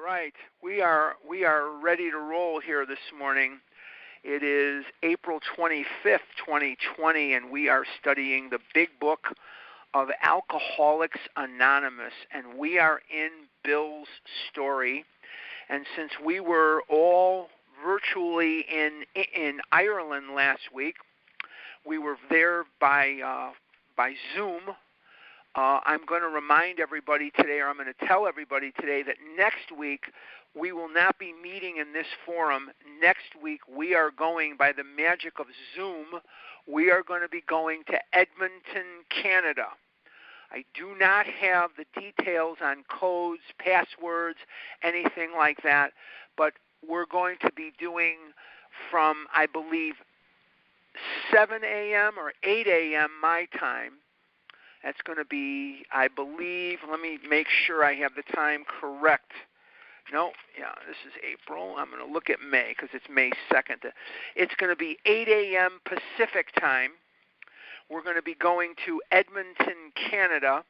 Right. We are ready to roll here this morning. It is April 25th, 2020, and we are studying the Big Book of Alcoholics Anonymous, and we are in Bill's story. And since we were all virtually in Ireland last week, we were there by Zoom. I'm going to remind everybody today, or I'm going to tell everybody today, that next week we will not be meeting in this forum. Next week we are going, by the magic of Zoom, we are going to be going to Edmonton, Canada. I do not have the details on codes, passwords, anything like that, but we're going to be doing from, I believe, 7 a.m. or 8 a.m. my time. That's going to be, I believe, let me make sure I have the time correct. No, yeah, this is April. I'm going to look at May because it's May 2nd. It's going to be 8 a.m. Pacific time. We're going to be going to Edmonton, Canada,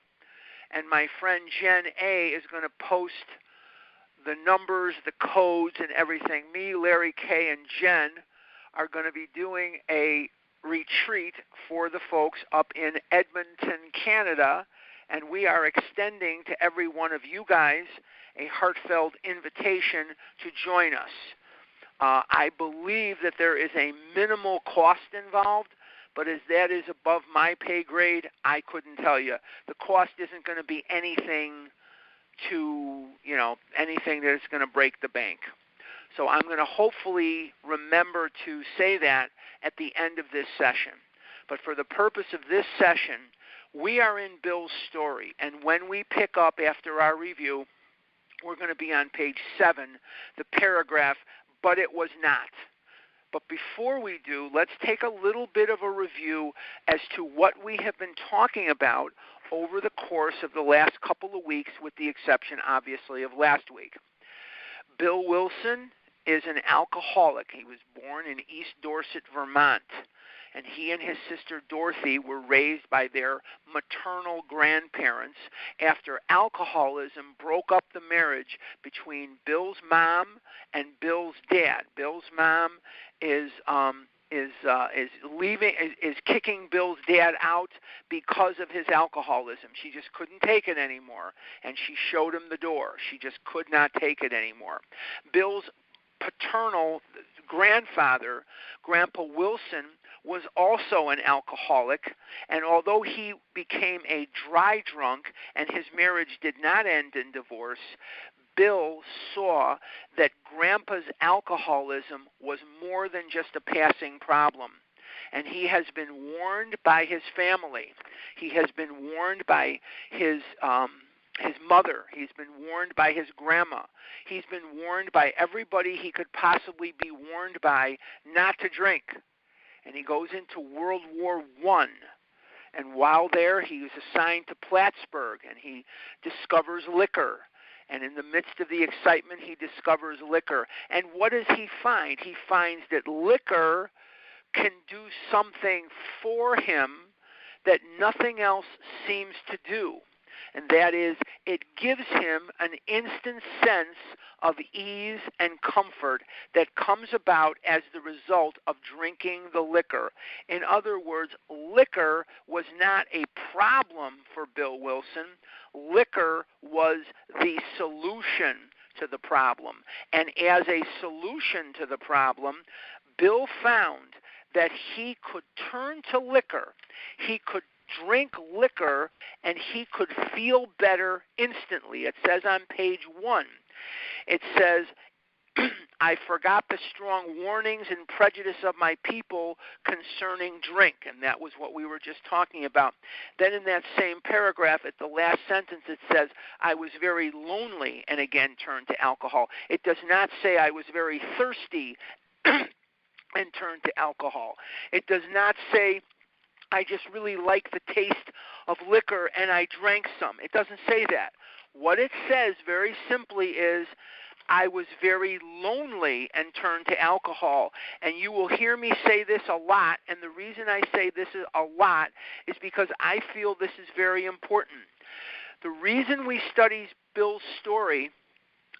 and my friend Jen A. is going to post the numbers, the codes, and everything. Me, Larry K., and Jen are going to be doing a retreat for the folks up in Edmonton, Canada, and we are extending to every one of you guys a heartfelt invitation to join us. I believe that there is a minimal cost involved, but as that is above my pay grade, I couldn't tell you. The cost isn't going to be anything anything that is going to break the bank. So I'm going to hopefully remember to say that at the end of this session. But for the purpose of this session, we are in Bill's story. And when we pick up after our review, we're going to be on page 7, the paragraph, "But it was not." But before we do, let's take a little bit of a review as to what we have been talking about over the course of the last couple of weeks, with the exception, obviously, of last week. Bill Wilson is an alcoholic. He was born in East Dorset, Vermont, and he and his sister Dorothy were raised by their maternal grandparents after alcoholism broke up the marriage between Bill's mom and Bill's dad. Bill's mom is kicking Bill's dad out because of his alcoholism. She just couldn't take it anymore, and she showed him the door. She just could not take it anymore. Bill's paternal grandfather, Grandpa Wilson, was also an alcoholic, and although he became a dry drunk and his marriage did not end in divorce, Bill saw that Grandpa's alcoholism was more than just a passing problem. And he has been warned by his family. He has been warned by his mother. He's been warned by his grandma. He's been warned by everybody he could possibly be warned by not to drink. And he goes into World War I. And while there, he was assigned to Plattsburgh, and he discovers liquor. And in the midst of the excitement, he discovers liquor. And what does he find? He finds that liquor can do something for him that nothing else seems to do. And that is, it gives him an instant sense of ease and comfort that comes about as the result of drinking the liquor. In other words, liquor was not a problem for Bill Wilson. Liquor was the solution to the problem. And as a solution to the problem, Bill found that he could turn to liquor. He could drink liquor, and he could feel better instantly. It says on page 1, it says, "I forgot the strong warnings and prejudice of my people concerning drink." And that was what we were just talking about. Then in that same paragraph, at the last sentence, it says, "I was very lonely," and again turned to alcohol. It does not say I was very thirsty and turned to alcohol. It does not say I just really like the taste of liquor and I drank some. It doesn't say that. What it says very simply is, I was very lonely and turned to alcohol. And you will hear me say this a lot, and the reason I say this is a lot is because I feel this is very important. The reason we study Bill's story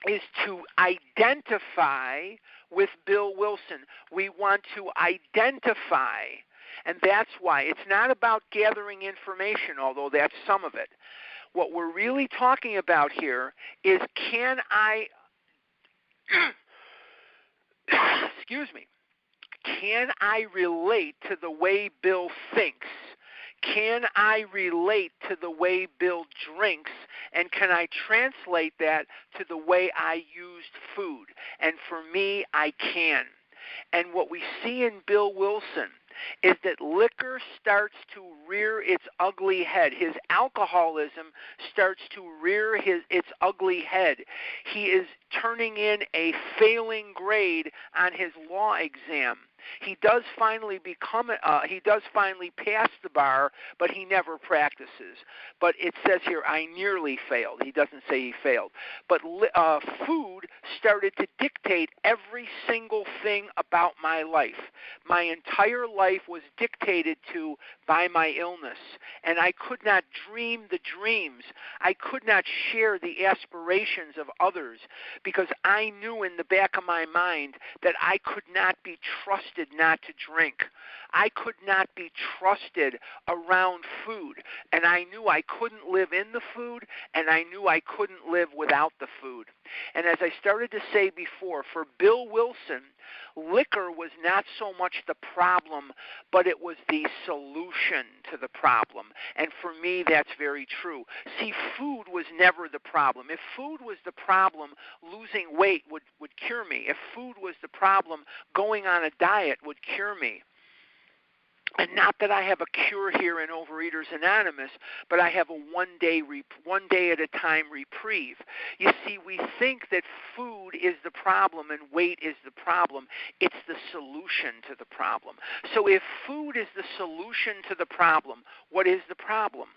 is to identify with Bill Wilson. We want to identify, and that's why. It's not about gathering information, although that's some of it. What we're really talking about here is, can I, excuse me, can I relate to the way Bill thinks? Can I relate to the way Bill drinks? And can I translate that to the way I used food? And for me, I can. And what we see in Bill Wilson is that liquor starts to rear its ugly head. His alcoholism starts to rear its ugly head. He is turning in a failing grade on his law exam. He does finally pass the bar, but he never practices. But it says here, I nearly failed. He doesn't say he failed. But food started to dictate every single thing about my life. My entire life was dictated to by my illness, and I could not dream the dreams. I could not share the aspirations of others because I knew in the back of my mind that I could not be trusted not to drink. I could not be trusted around food, and I knew I couldn't live in the food, and I knew I couldn't live without the food. And as I started to say before, for Bill Wilson, liquor was not so much the problem, but it was the solution to the problem. And for me, that's very true. See, food was never the problem. If food was the problem, losing weight would cure me. If food was the problem, going on a diet would cure me. And not that I have a cure here in Overeaters Anonymous, but I have a one day at a time reprieve. You see, we think that food is the problem and weight is the problem. It's the solution to the problem. So if food is the solution to the problem, what is the problem?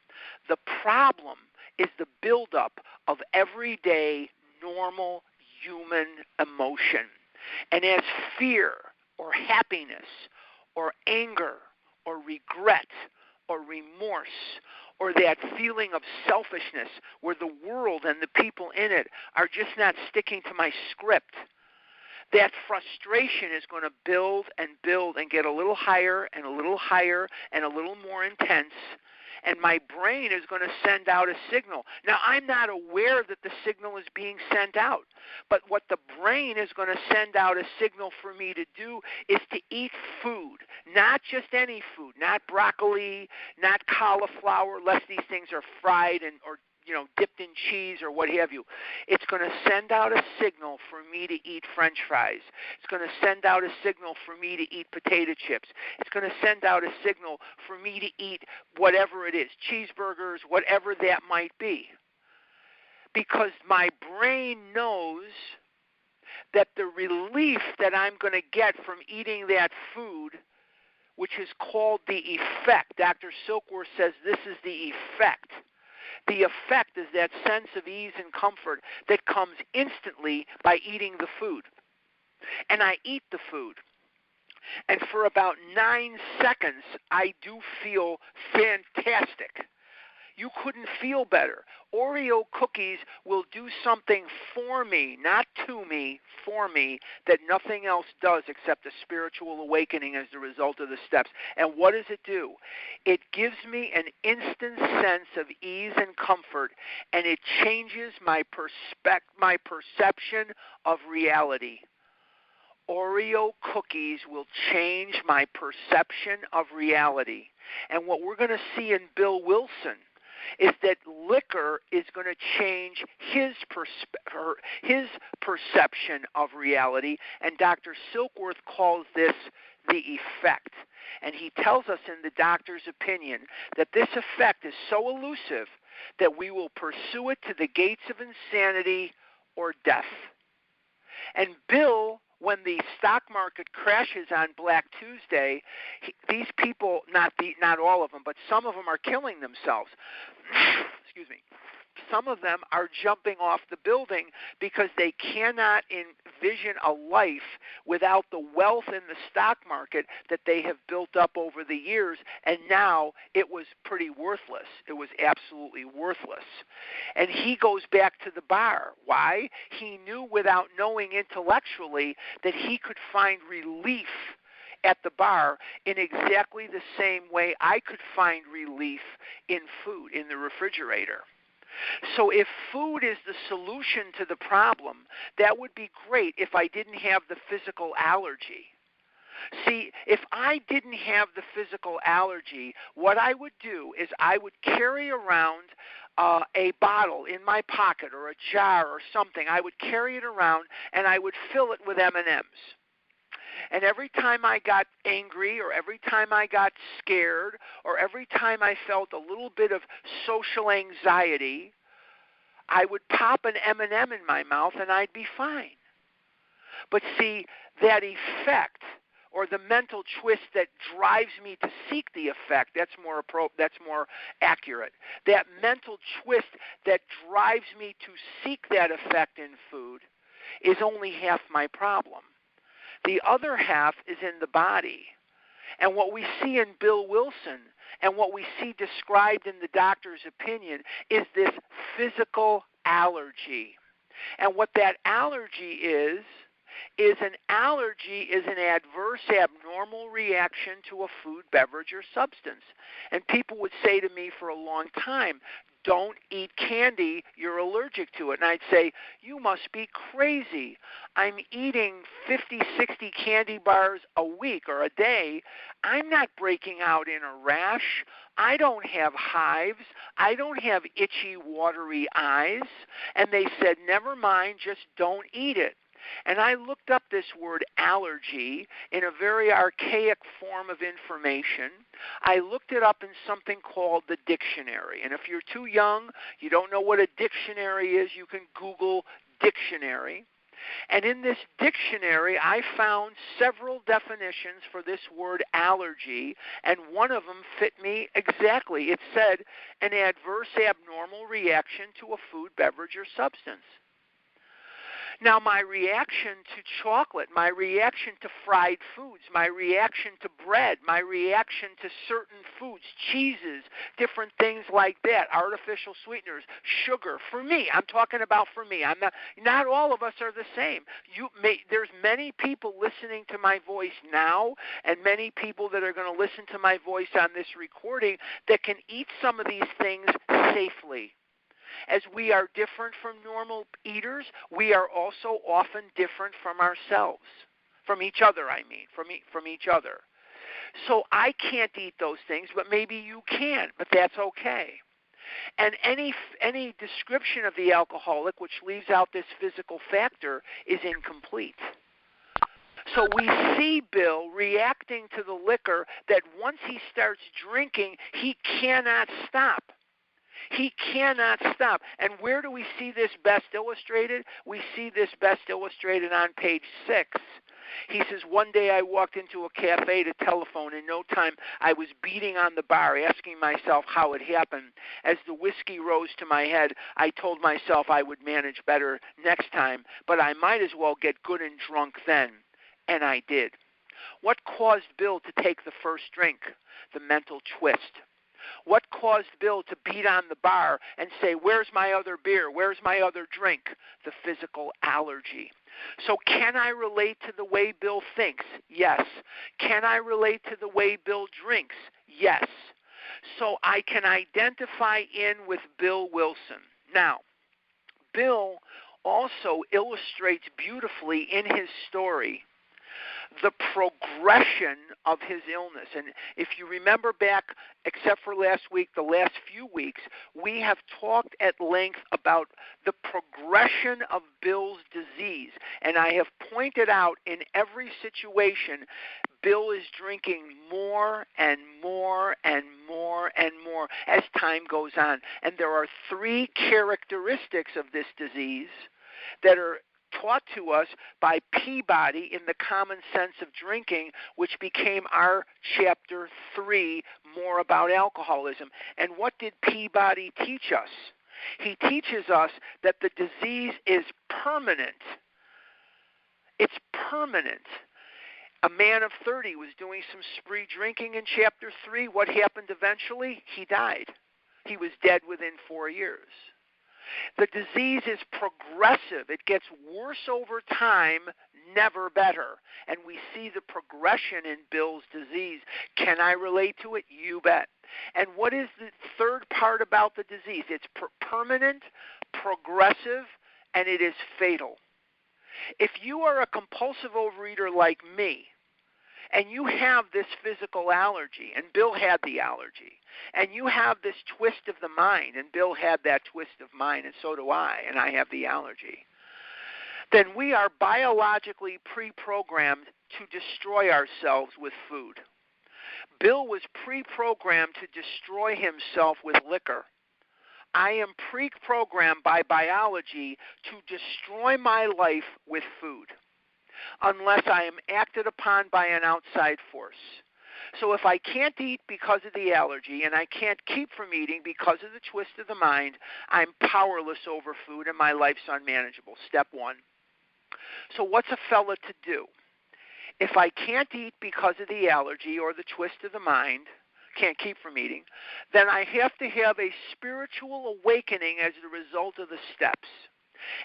The problem is the buildup of everyday, normal human emotion. And as fear or happiness or anger or regret or remorse or that feeling of selfishness where the world and the people in it are just not sticking to my script, that frustration is going to build and get a little higher and a little higher and a little more intense, and my brain is going to send out a signal. Now, I'm not aware that the signal is being sent out, but what the brain is going to send out a signal for me to do is to eat food, not just any food, not broccoli, not cauliflower, unless these things are fried or dipped in cheese or what have you. It's going to send out a signal for me to eat French fries. It's going to send out a signal for me to eat potato chips. It's going to send out a signal for me to eat whatever it is, cheeseburgers, whatever that might be. Because my brain knows that the relief that I'm going to get from eating that food, which is called the effect, Dr. Silkworth says this is the effect. The effect is that sense of ease and comfort that comes instantly by eating the food. And I eat the food. And for about 9 seconds, I do feel fantastic. You couldn't feel better. Oreo cookies will do something for me, not to me, for me, that nothing else does except a spiritual awakening as the result of the steps. And what does it do? It gives me an instant sense of ease and comfort, and it changes my perception of reality. Oreo cookies will change my perception of reality. And what we're going to see in Bill Wilson is that liquor is going to change his perception of reality, and Dr. Silkworth calls this the effect. And he tells us in the doctor's opinion that this effect is so elusive that we will pursue it to the gates of insanity or death. And Bill, when the stock market crashes on Black Tuesday, these people, not all of them, but some of them are killing themselves. Excuse me. Some of them are jumping off the building because they cannot envision a life without the wealth in the stock market that they have built up over the years, and now it was pretty worthless. It was absolutely worthless. And he goes back to the bar. Why? He knew without knowing intellectually that he could find relief at the bar in exactly the same way I could find relief in food, in the refrigerator. So if food is the solution to the problem, that would be great if I didn't have the physical allergy. See, if I didn't have the physical allergy, what I would do is I would carry around a bottle in my pocket or a jar or something. I would carry it around and I would fill it with M&Ms. And every time I got angry or every time I got scared or every time I felt a little bit of social anxiety, I would pop an M&M in my mouth and I'd be fine. But see, that effect or the mental twist that drives me to seek the effect, that's more accurate. That mental twist that drives me to seek that effect in food is only half my problem. The other half is in the body. And what we see in Bill Wilson and what we see described in the doctor's opinion is this physical allergy. And what that allergy is an adverse, abnormal reaction to a food, beverage, or substance. And people would say to me for a long time, don't eat candy, you're allergic to it. And I'd say, you must be crazy. I'm eating 50, 60 candy bars a week or a day. I'm not breaking out in a rash. I don't have hives. I don't have itchy, watery eyes. And they said, never mind, just don't eat it. And I looked up this word allergy in a very archaic form of information. I looked it up in something called the dictionary. And if you're too young, you don't know what a dictionary is, you can Google dictionary. And in this dictionary, I found several definitions for this word allergy, and one of them fit me exactly. It said, an adverse, abnormal reaction to a food, beverage, or substance. Now, my reaction to chocolate, my reaction to fried foods, my reaction to bread, my reaction to certain foods, cheeses, different things like that, artificial sweeteners, sugar, for me, I'm talking about for me. Not all of us are the same. There's many people listening to my voice now and many people that are going to listen to my voice on this recording that can eat some of these things safely. As we are different from normal eaters, we are also often different from ourselves, from each other, from each other. So I can't eat those things, but maybe you can, but that's okay. And any description of the alcoholic which leaves out this physical factor is incomplete. So we see Bill reacting to the liquor that once he starts drinking, he cannot stop. He cannot stop. And where do we see this best illustrated? We see this best illustrated on page 6. He says, one day I walked into a cafe to telephone. In no time, I was beating on the bar, asking myself how it happened. As the whiskey rose to my head, I told myself I would manage better next time, but I might as well get good and drunk then. And I did. What caused Bill to take the first drink? The mental twist. What caused Bill to beat on the bar and say, where's my other beer? Where's my other drink? The physical allergy. So can I relate to the way Bill thinks? Yes. Can I relate to the way Bill drinks? Yes. So I can identify in with Bill Wilson. Now, Bill also illustrates beautifully in his story the progression of his illness. And if you remember back, except for last week, the last few weeks, we have talked at length about the progression of Bill's disease. And I have pointed out in every situation, Bill is drinking more and more and more and more as time goes on. And there are 3 characteristics of this disease that are taught to us by Peabody in the Common Sense of Drinking, which became our chapter 3, more about alcoholism. And what did Peabody teach us? He teaches us that the disease is permanent. It's permanent. A man of 30 was doing some spree drinking in chapter 3. What happened eventually? He died. He was dead within 4 years. The disease is progressive. It gets worse over time, never better. And we see the progression in Bill's disease. Can I relate to it? You bet. And what is the third part about the disease? It's permanent, progressive, and it is fatal. If you are a compulsive overeater like me, and you have this physical allergy, and Bill had the allergy, and you have this twist of the mind, and Bill had that twist of mind, and so do I, and I have the allergy, then we are biologically pre-programmed to destroy ourselves with food. Bill was pre-programmed to destroy himself with liquor. I am pre-programmed by biology to destroy my life with food, unless I am acted upon by an outside force. So if I can't eat because of the allergy and I can't keep from eating because of the twist of the mind, I'm powerless over food and my life's unmanageable. Step one. So what's a fella to do? If I can't eat because of the allergy or the twist of the mind, can't keep from eating, then I have to have a spiritual awakening as the result of the steps.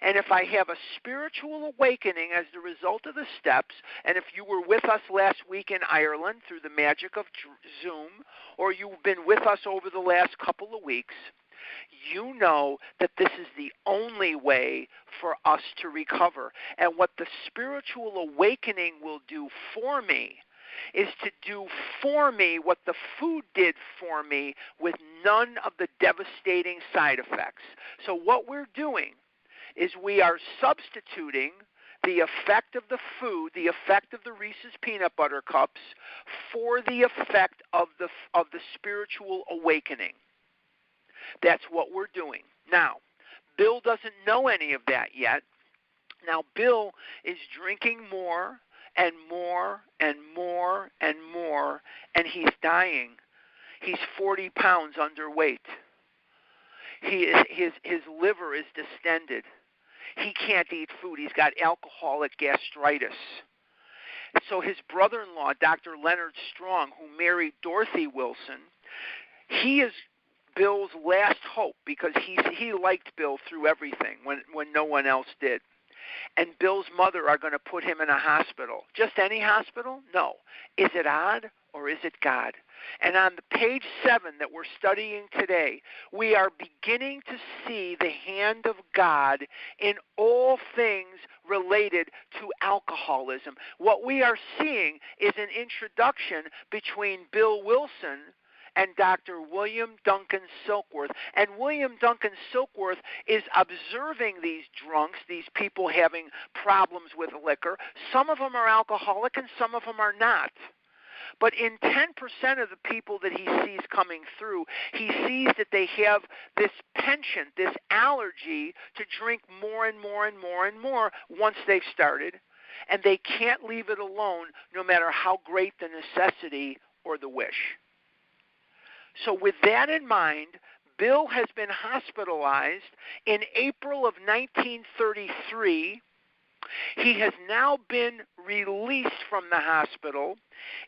And if I have a spiritual awakening as the result of the steps, and if you were with us last week in Ireland through the magic of Zoom, or you've been with us over the last couple of weeks, you know that this is the only way for us to recover. And what the spiritual awakening will do for me is to do for me what the food did for me with none of the devastating side effects. So what we're doing is we are substituting the effect of the food, the effect of the Reese's peanut butter cups, for the effect of the spiritual awakening. That's what we're doing. Now, Bill doesn't know any of that yet. Now, Bill is drinking more and more and more and more, and he's dying. He's 40 pounds underweight. His liver is distended. He can't eat food. He's got alcoholic gastritis. So his brother-in-law, Dr. Leonard Strong, who married Dorothy Wilson, he is Bill's last hope because he liked Bill through everything when no one else did. And Bill's mother are going to put him in a hospital. Just any hospital? No. Is it odd or is it God? And on the page 7 that we're studying today, we are beginning to see the hand of God in all things related to alcoholism. What we are seeing is an introduction between Bill Wilson and Dr. William Duncan Silkworth. And William Duncan Silkworth is observing these drunks, these people having problems with liquor. Some of them are alcoholic and some of them are not. But in 10% of the people that he sees coming through, he sees that they have this penchant, this allergy to drink more and more and more and more once they've started. And they can't leave it alone no matter how great the necessity or the wish. So with that in mind, Bill has been hospitalized in April of 1933. He has now been released from the hospital.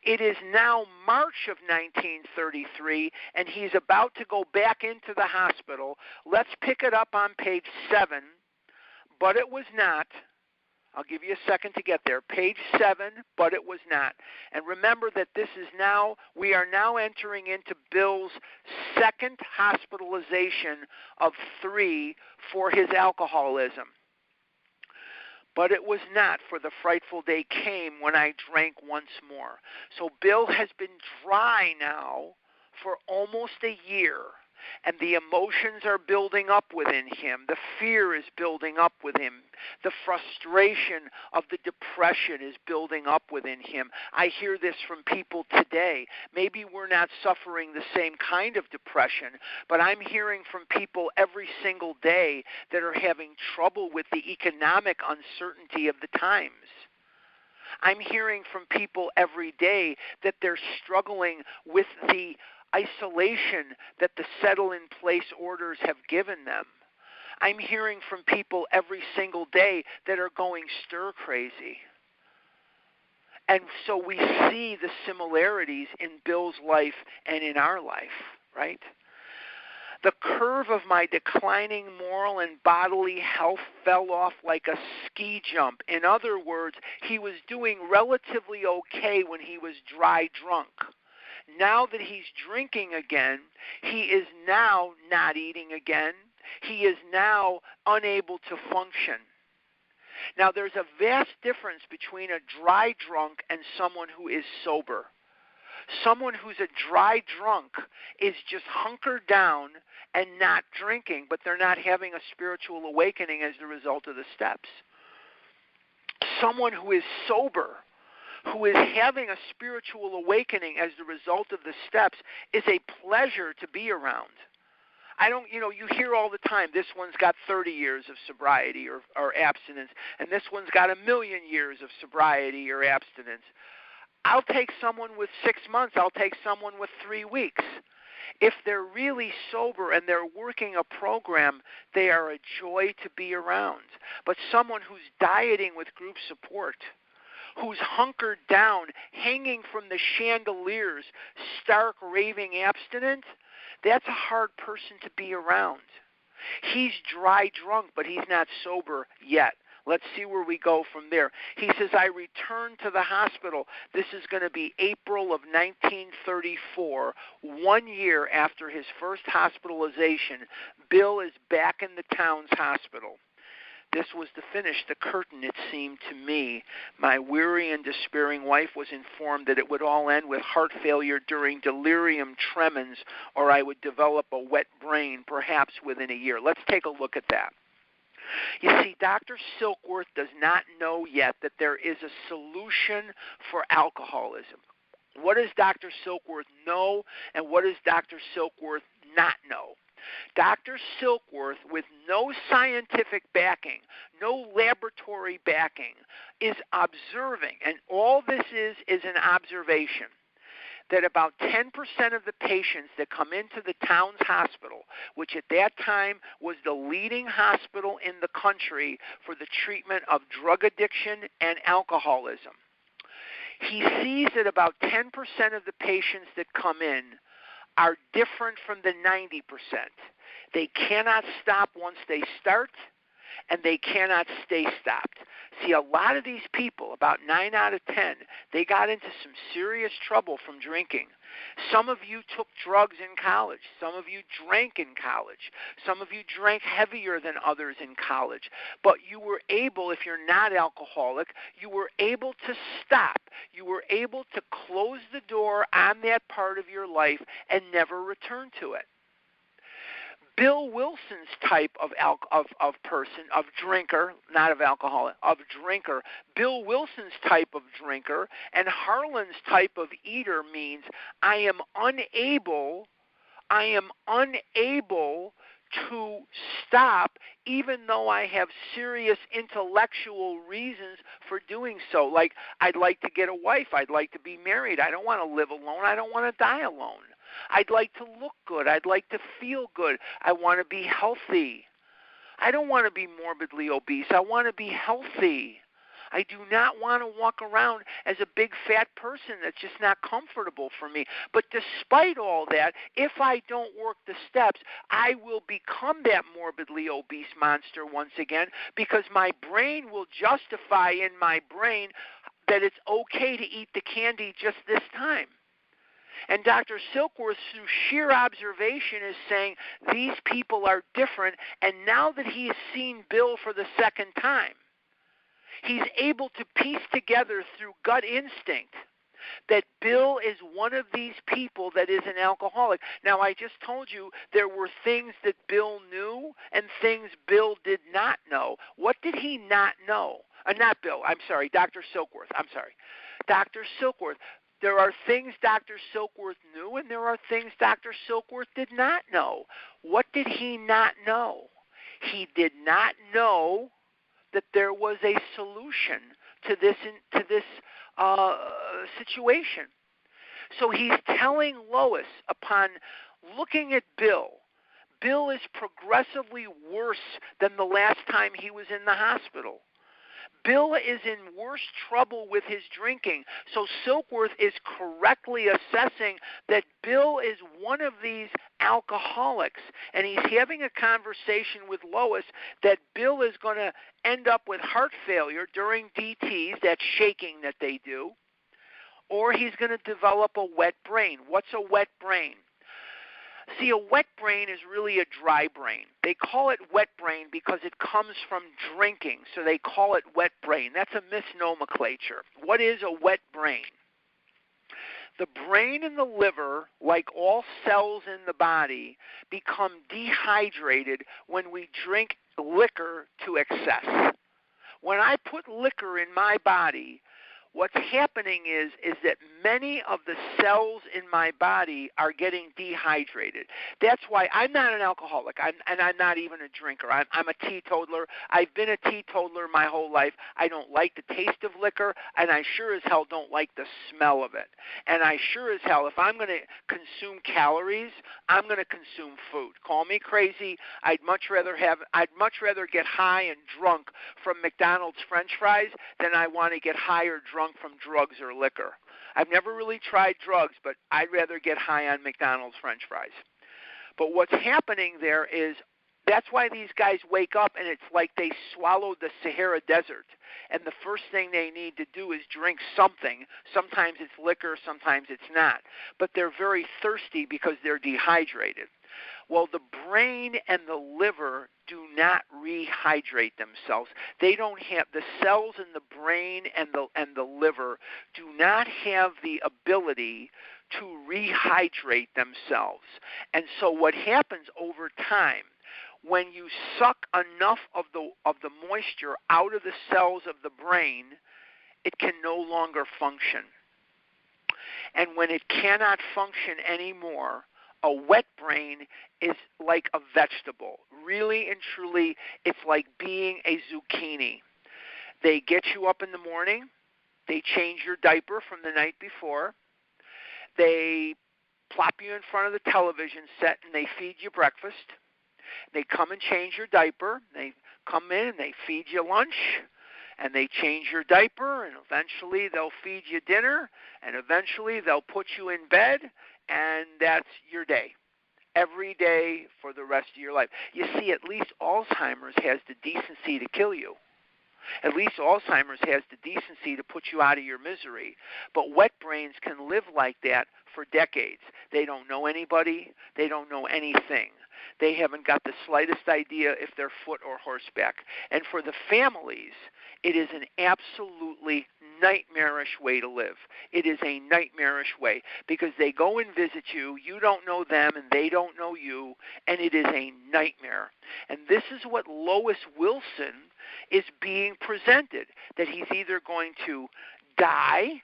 It is now March of 1933, and he's about to go back into the hospital. Let's pick it up on page 7. But it was not. I'll give you a second to get there. Page 7, but it was not. And remember that we are now entering into Bill's second hospitalization of 3 for his alcoholism. But it was not, for the frightful day came when I drank once more. So Bill has been dry now for almost a year. And the emotions are building up within him. The fear is building up with him. The frustration of the depression is building up within him. I hear this from people today. Maybe we're not suffering the same kind of depression, but I'm hearing from people every single day that are having trouble with the economic uncertainty of the times. I'm hearing from people every day that they're struggling with the isolation that the settle-in-place orders have given them. I'm hearing from people every single day that are going stir-crazy. And so we see the similarities in Bill's life and in our life, right? The curve of my declining moral and bodily health fell off like a ski jump. In other words, he was doing relatively okay when he was dry drunk. Now that he's drinking again, he is now not eating again. He is now unable to function. Now, there's a vast difference between a dry drunk and someone who is sober. Someone who's a dry drunk is just hunkered down and not drinking, but they're not having a spiritual awakening as the result of the steps. Someone who is sober, who is having a spiritual awakening as the result of the steps, is a pleasure to be around. You hear all the time, this one's got 30 years of sobriety or abstinence, and this one's got 1,000,000 years of sobriety or abstinence. I'll take someone with 6 months. I'll take someone with 3 weeks. If they're really sober and they're working a program, they are a joy to be around. But someone who's dieting with group support, who's hunkered down, hanging from the chandeliers, stark, raving abstinent, that's a hard person to be around. He's dry drunk, but he's not sober yet. Let's see where we go from there. He says, I returned to the hospital. This is going to be April of 1934, 1 year after his first hospitalization. Bill is back in the town's hospital. This was to finish the curtain, it seemed to me. My weary and despairing wife was informed that it would all end with heart failure during delirium tremens, or I would develop a wet brain, perhaps within a year. Let's take a look at that. You see, Dr. Silkworth does not know yet that there is a solution for alcoholism. What does Dr. Silkworth know, and what does Dr. Silkworth not know? Dr. Silkworth, with no scientific backing, no laboratory backing, is observing, and all this is an observation, that about 10% of the patients that come into the town's hospital, which at that time was the leading hospital in the country for the treatment of drug addiction and alcoholism, he sees that about 10% of the patients that come in are different from the 90%. They cannot stop once they start, and they cannot stay stopped. See, a lot of these people, about 9 out of 10, they got into some serious trouble from drinking. Some of you took drugs in college. Some of you drank in college. Some of you drank heavier than others in college. But you were able, if you're not alcoholic, you were able to stop. You were able to close the door on that part of your life and never return to it. Bill Wilson's type of person, of drinker, not of alcoholic, of drinker, Bill Wilson's type of drinker and Harlan's type of eater means I am unable to stop even though I have serious intellectual reasons for doing so. Like, I'd like to get a wife. I'd like to be married. I don't want to live alone. I don't want to die alone. I'd like to look good. I'd like to feel good. I want to be healthy. I don't want to be morbidly obese. I want to be healthy. I do not want to walk around as a big fat person that's just not comfortable for me. But despite all that, if I don't work the steps, I will become that morbidly obese monster once again, because my brain will justify in my brain that it's okay to eat the candy just this time. And Dr. Silkworth, through sheer observation, is saying these people are different, and now that he has seen Bill for the second time, he's able to piece together through gut instinct that Bill is one of these people that is an alcoholic. Now, I just told you there were things that Bill knew and things Bill did not know. What did he not know? Not Bill, I'm sorry, Dr. Silkworth. Dr. Silkworth. There are things Dr. Silkworth knew, and there are things Dr. Silkworth did not know. What did he not know? He did not know that there was a solution to this situation. So he's telling Lois, upon looking at Bill, Bill is progressively worse than the last time he was in the hospital. Bill is in worse trouble with his drinking. So Silkworth is correctly assessing that Bill is one of these alcoholics, and he's having a conversation with Lois that Bill is going to end up with heart failure during DTs, that shaking that they do, or he's going to develop a wet brain. What's a wet brain? See, a wet brain is really a dry brain. They call it wet brain because it comes from drinking, so they call it wet brain. That's a misnomenclature. What is a wet brain? The brain and the liver, like all cells in the body, become dehydrated when we drink liquor to excess. When I put liquor in my body, what's happening is that many of the cells in my body are getting dehydrated. That's why I'm not an alcoholic, and I'm not even a drinker. I'm a teetotaler. I've been a teetotaler my whole life. I don't like the taste of liquor, and I sure as hell don't like the smell of it. And I sure as hell, if I'm going to consume calories, I'm going to consume food. Call me crazy. I'd much rather get high and drunk from McDonald's French fries than I want to get high or drunk from drugs or liquor. I've never really tried drugs, but I'd rather get high on McDonald's French fries. But what's happening there is that's why these guys wake up and it's like they swallowed the Sahara Desert. And the first thing they need to do is drink something. Sometimes it's liquor, sometimes it's not. But they're very thirsty because they're dehydrated. Well, the brain and the liver do not rehydrate themselves. They don't have, the cells in the brain and the liver do not have the ability to rehydrate themselves. And so what happens over time, when you suck enough of the moisture out of the cells of the brain, it can no longer function. And when it cannot function anymore, a wet brain is like a vegetable. Really and truly, it's like being a zucchini. They get you up in the morning. They change your diaper from the night before. They plop you in front of the television set and they feed you breakfast. They come and change your diaper. They come in and they feed you lunch. And they change your diaper, and eventually they'll feed you dinner, and eventually they'll put you in bed, and that's your day. Every day for the rest of your life. You see, at least Alzheimer's has the decency to kill you. At least Alzheimer's has the decency to put you out of your misery. But wet brains can live like that for decades. They don't know anybody. They don't know anything. They haven't got the slightest idea if they're foot or horseback. And for the families, it is an absolutely nightmarish way to live. It is a nightmarish way because they go and visit you, you don't know them, and they don't know you, and it is a nightmare. And this is what Lois Wilson is being presented, that he's either going to die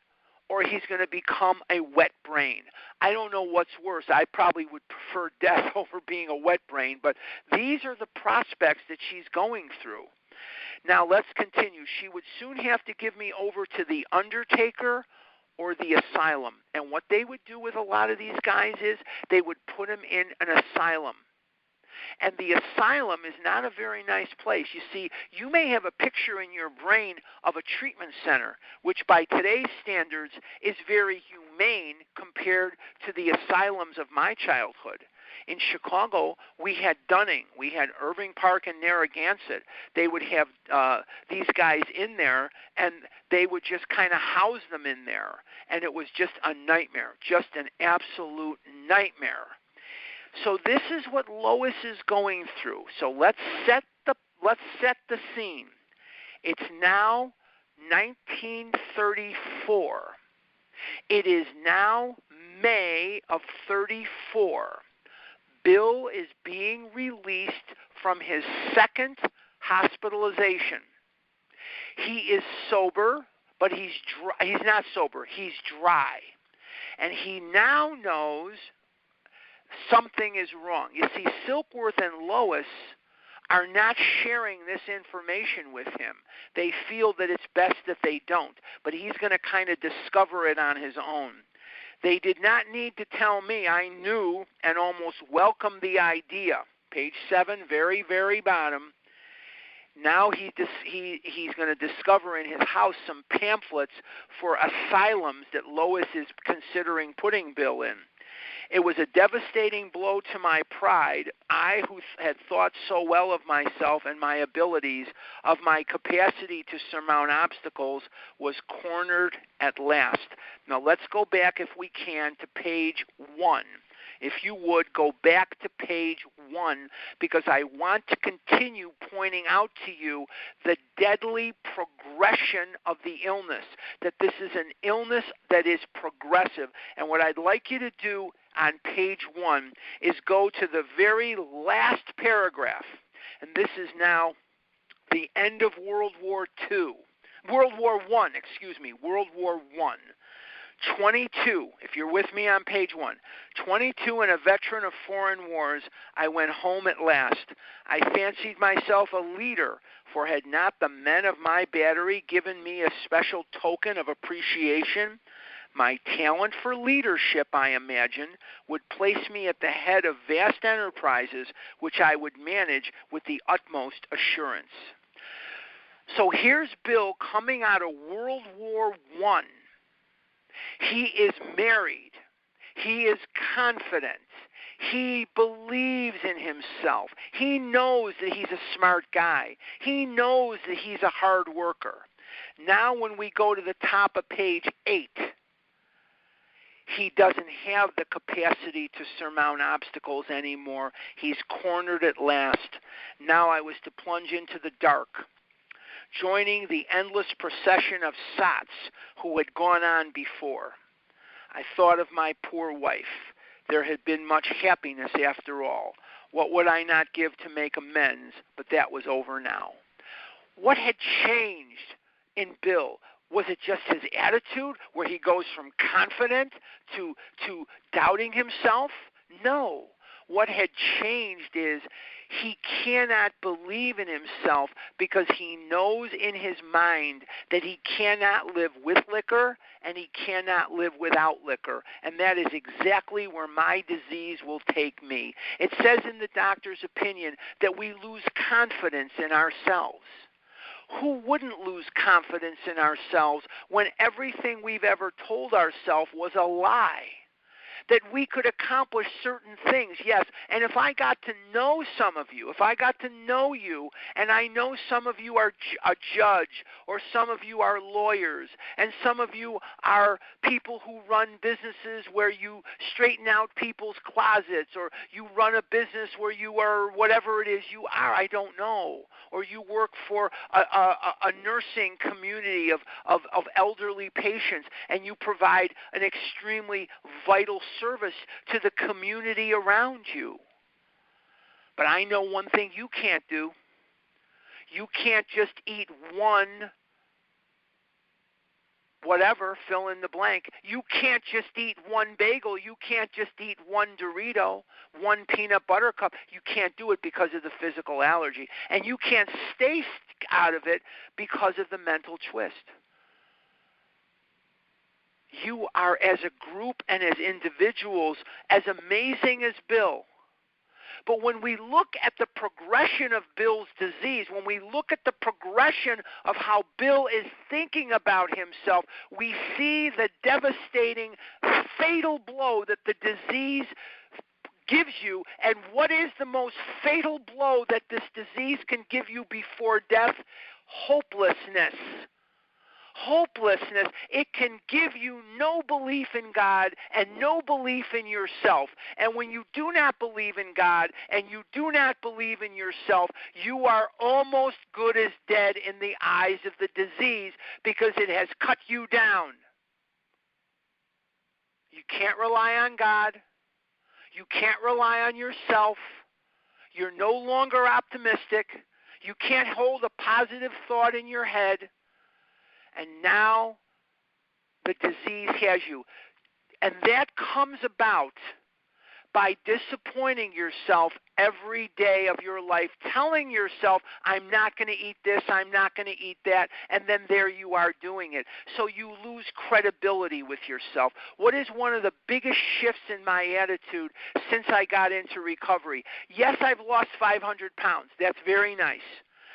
or he's going to become a wet brain. I don't know what's worse. I probably would prefer death over being a wet brain, but these are the prospects that she's going through. Now let's continue. She would soon have to give me over to the undertaker or the asylum. And what they would do with a lot of these guys is they would put them in an asylum. And the asylum is not a very nice place. You see, you may have a picture in your brain of a treatment center, which by today's standards is very humane compared to the asylums of my childhood. In Chicago, we had Dunning, we had Irving Park and Narragansett. They would have these guys in there, and they would just kind of house them in there. And it was just a nightmare, just an absolute nightmare. So this is what Lois is going through. So let's set the scene. It's now 1934. It is now May of 34. Bill is being released from his second hospitalization. He is sober, but he's not sober. He's dry. And he now knows something is wrong. You see, Silkworth and Lois are not sharing this information with him. They feel that it's best that they don't, but he's going to kind of discover it on his own. They did not need to tell me. I knew and almost welcomed the idea. Page 7, very, very bottom. Now he's going to discover in his house some pamphlets for asylums that Lois is considering putting Bill in. It was a devastating blow to my pride. I, who had thought so well of myself and my abilities, of my capacity to surmount obstacles, was cornered at last. Now let's go back, if we can, to page 1. If you would, go back to page 1, because I want to continue pointing out to you the deadly progression of the illness, that this is an illness that is progressive. And what I'd like you to do on page 1 is go to the very last paragraph. And this is now the end of World War I. World War 1. 22, if you're with me on page 1, 22 and a veteran of foreign wars, I went home at last. I fancied myself a leader, for had not the men of my battery given me a special token of appreciation? My talent for leadership, I imagine, would place me at the head of vast enterprises which I would manage with the utmost assurance. So here's Bill coming out of World War I. He is married. He is confident. He believes in himself. He knows that he's a smart guy. He knows that he's a hard worker. Now when we go to the top of page 8, he doesn't have the capacity to surmount obstacles anymore. He's cornered at last. Now I was to plunge into the dark, joining the endless procession of sots who had gone on before. I thought of my poor wife. There had been much happiness after all. What would I not give to make amends? But that was over now. What had changed in Bill? Was it just his attitude, where he goes from confident to doubting himself? No. What had changed is he cannot believe in himself because he knows in his mind that he cannot live with liquor and he cannot live without liquor. And that is exactly where my disease will take me. It says in the doctor's opinion that we lose confidence in ourselves. Who wouldn't lose confidence in ourselves when everything we've ever told ourselves was a lie? That we could accomplish certain things, yes. And if I got to know some of you, if I got to know you, and I know some of you are a judge, or some of you are lawyers, and some of you are people who run businesses where you straighten out people's closets, or you run a business where you are whatever it is you are, I don't know, or you work for a nursing community of elderly patients, and you provide an extremely vital service to the community around you. But I know one thing you can't do. You can't just eat one whatever, fill in the blank. You can't just eat one bagel. You can't just eat one Dorito, one peanut butter cup. You can't do it because of the physical allergy. And you can't stay out of it because of the mental twist. You are, as a group and as individuals, as amazing as Bill. But when we look at the progression of Bill's disease, when we look at the progression of how Bill is thinking about himself, we see the devastating, fatal blow that the disease gives you. And what is the most fatal blow that this disease can give you before death? Hopelessness. Hopelessness. It can give you no belief in God and no belief in yourself. And when you do not believe in God and you do not believe in yourself, you are almost good as dead in the eyes of the disease because it has cut you down. You can't rely on God. You can't rely on yourself. You're no longer optimistic. You can't hold a positive thought in your head. And now the disease has you. And that comes about by disappointing yourself every day of your life, telling yourself, I'm not going to eat this, I'm not going to eat that, and then there you are doing it. So you lose credibility with yourself. What is one of the biggest shifts in my attitude since I got into recovery? Yes, I've lost 500 pounds. That's very nice.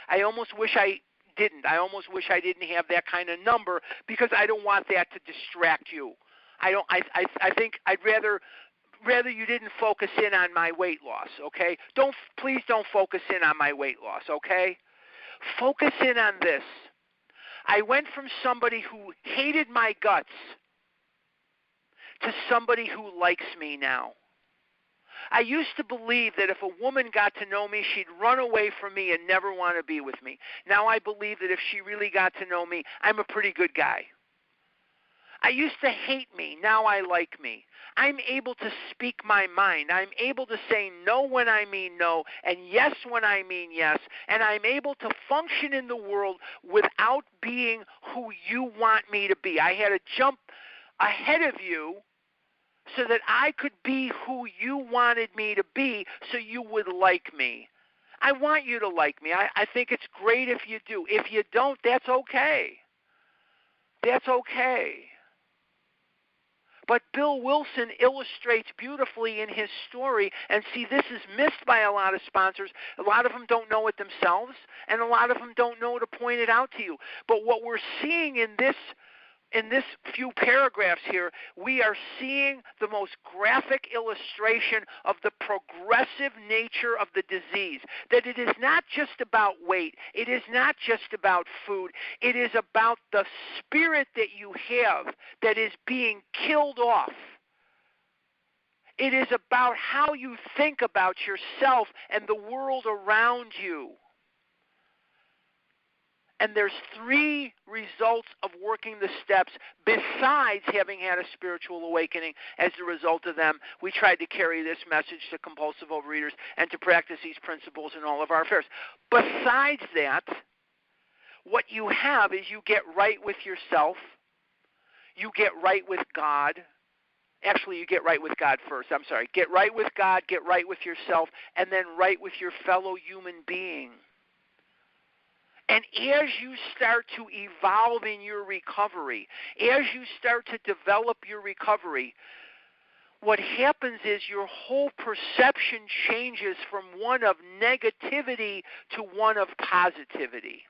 I almost wish I didn't. I almost wish I didn't have that kind of number because I don't want that to distract you. I think I'd rather you didn't focus in on my weight loss, okay? Please don't focus in on my weight loss, okay? Focus in on this. I went from somebody who hated my guts to somebody who likes me now. I used to believe that if a woman got to know me, she'd run away from me and never want to be with me. Now I believe that if she really got to know me, I'm a pretty good guy. I used to hate me. Now I like me. I'm able to speak my mind. I'm able to say no when I mean no and yes when I mean yes. And I'm able to function in the world without being who you want me to be. I had to jump ahead of you so that I could be who you wanted me to be so you would like me. I want you to like me. I think it's great if you do. If you don't, that's okay. That's okay. But Bill Wilson illustrates beautifully in his story, and see, this is missed by a lot of sponsors. A lot of them don't know it themselves, and a lot of them don't know to point it out to you. But what we're seeing in this few paragraphs here, we are seeing the most graphic illustration of the progressive nature of the disease, that it is not just about weight, it is not just about food, it is about the spirit that you have that is being killed off. It is about how you think about yourself and the world around you. And there's 3 results of working the steps besides having had a spiritual awakening as a result of them. We tried to carry this message to compulsive overeaters and to practice these principles in all of our affairs. Besides that, what you have is you get right with yourself, you get right with God. Actually, you get right with God first. I'm sorry. Get right with God, get right with yourself, and then right with your fellow human being. And as you start to evolve in your recovery, as you start to develop your recovery, what happens is your whole perception changes from one of negativity to one of positivity.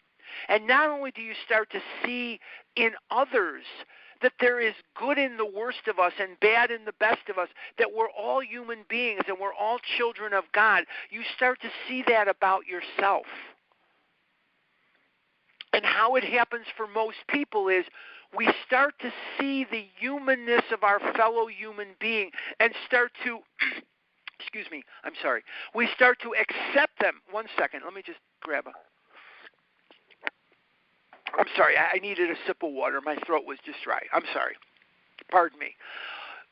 And not only do you start to see in others that there is good in the worst of us and bad in the best of us, that we're all human beings and we're all children of God, you start to see that about yourself. And how it happens for most people is we start to see the humanness of our fellow human being and start to, we start to accept them. One second, let me just grab I'm sorry, I needed a sip of water. My throat was just dry. I'm sorry. Pardon me.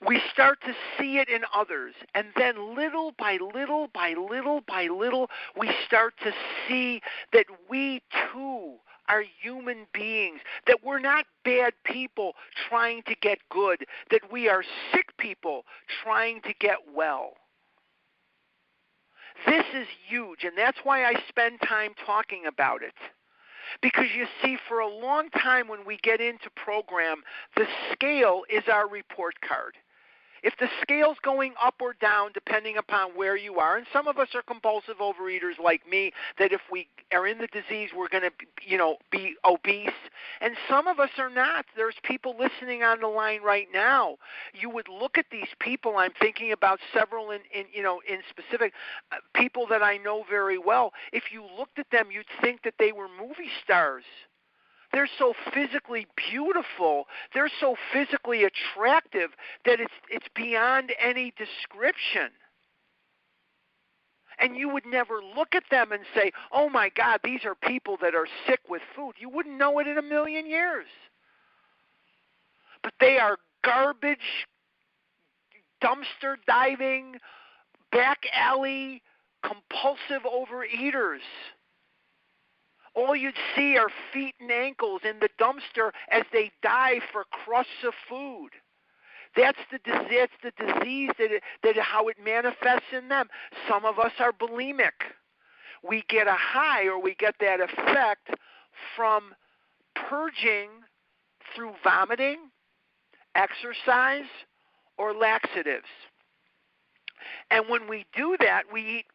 We start to see it in others, and then little by little by little by little, we start to see that we too are human beings, that we're not bad people trying to get good, that we are sick people trying to get well. This is huge, and that's why I spend time talking about it. Because you see, for a long time when we get into program, the scale is our report card. If the scale's going up or down depending upon where you are, and some of us are compulsive overeaters like me, that if we are in the disease we're going to be obese, and some of us are not. There's people listening on the line right now. You would look at these people. I'm thinking about several in specific people that I know very well. If you looked at them, you'd think that they were movie stars. They're so physically beautiful, they're so physically attractive that it's beyond any description. And you would never look at them and say, oh my God, these are people that are sick with food. You wouldn't know it in a million years. But they are garbage, dumpster diving, back alley, compulsive overeaters. All you'd see are feet and ankles in the dumpster as they dive for crusts of food. That's the disease that how it manifests in them. Some of us are bulimic. We get a high, or we get that effect from purging through vomiting, exercise, or laxatives. And when we do that, we eat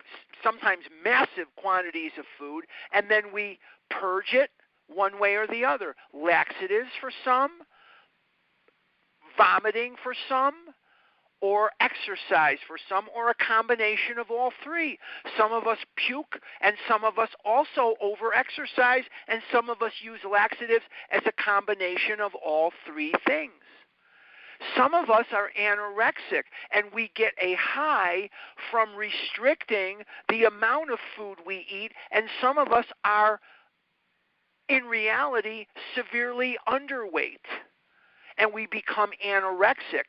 sometimes massive quantities of food, and then we purge it one way or the other. Laxatives for some, vomiting for some, or exercise for some, or a combination of all three. Some of us puke, and some of us also over-exercise, and some of us use laxatives as a combination of all three things. Some of us are anorexic, and we get a high from restricting the amount of food we eat, and some of us are, in reality, severely underweight, and we become anorexic.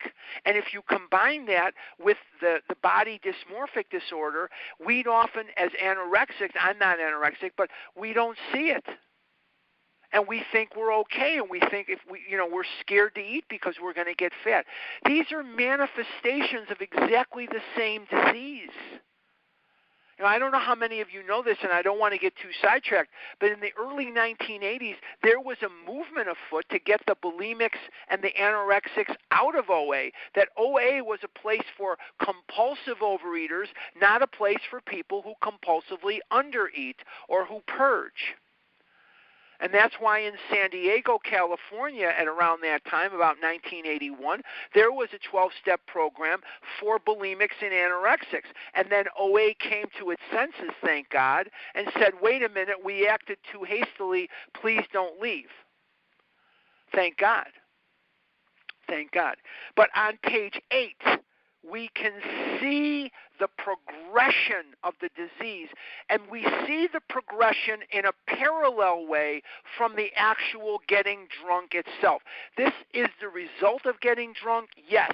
And if you combine that with the body dysmorphic disorder, we'd often, as anorexics, I'm not anorexic, but we don't see it. And we think we're okay, and we think if we're scared to eat because we're going to get fat. These are manifestations of exactly the same disease. I don't know how many of you know this, and I don't want to get too sidetracked, but in the early 1980s, there was a movement afoot to get the bulimics and the anorexics out of OA, that OA was a place for compulsive overeaters, not a place for people who compulsively undereat or who purge. And that's why in San Diego, California, at around that time, about 1981, there was a 12-step program for bulimics and anorexics. And then OA came to its senses, thank God, and said, wait a minute, we acted too hastily, please don't leave. Thank God. Thank God. But on page 8, we can see the progression of the disease, and we see the progression in a parallel way from the actual getting drunk itself. This is the result of getting drunk, yes,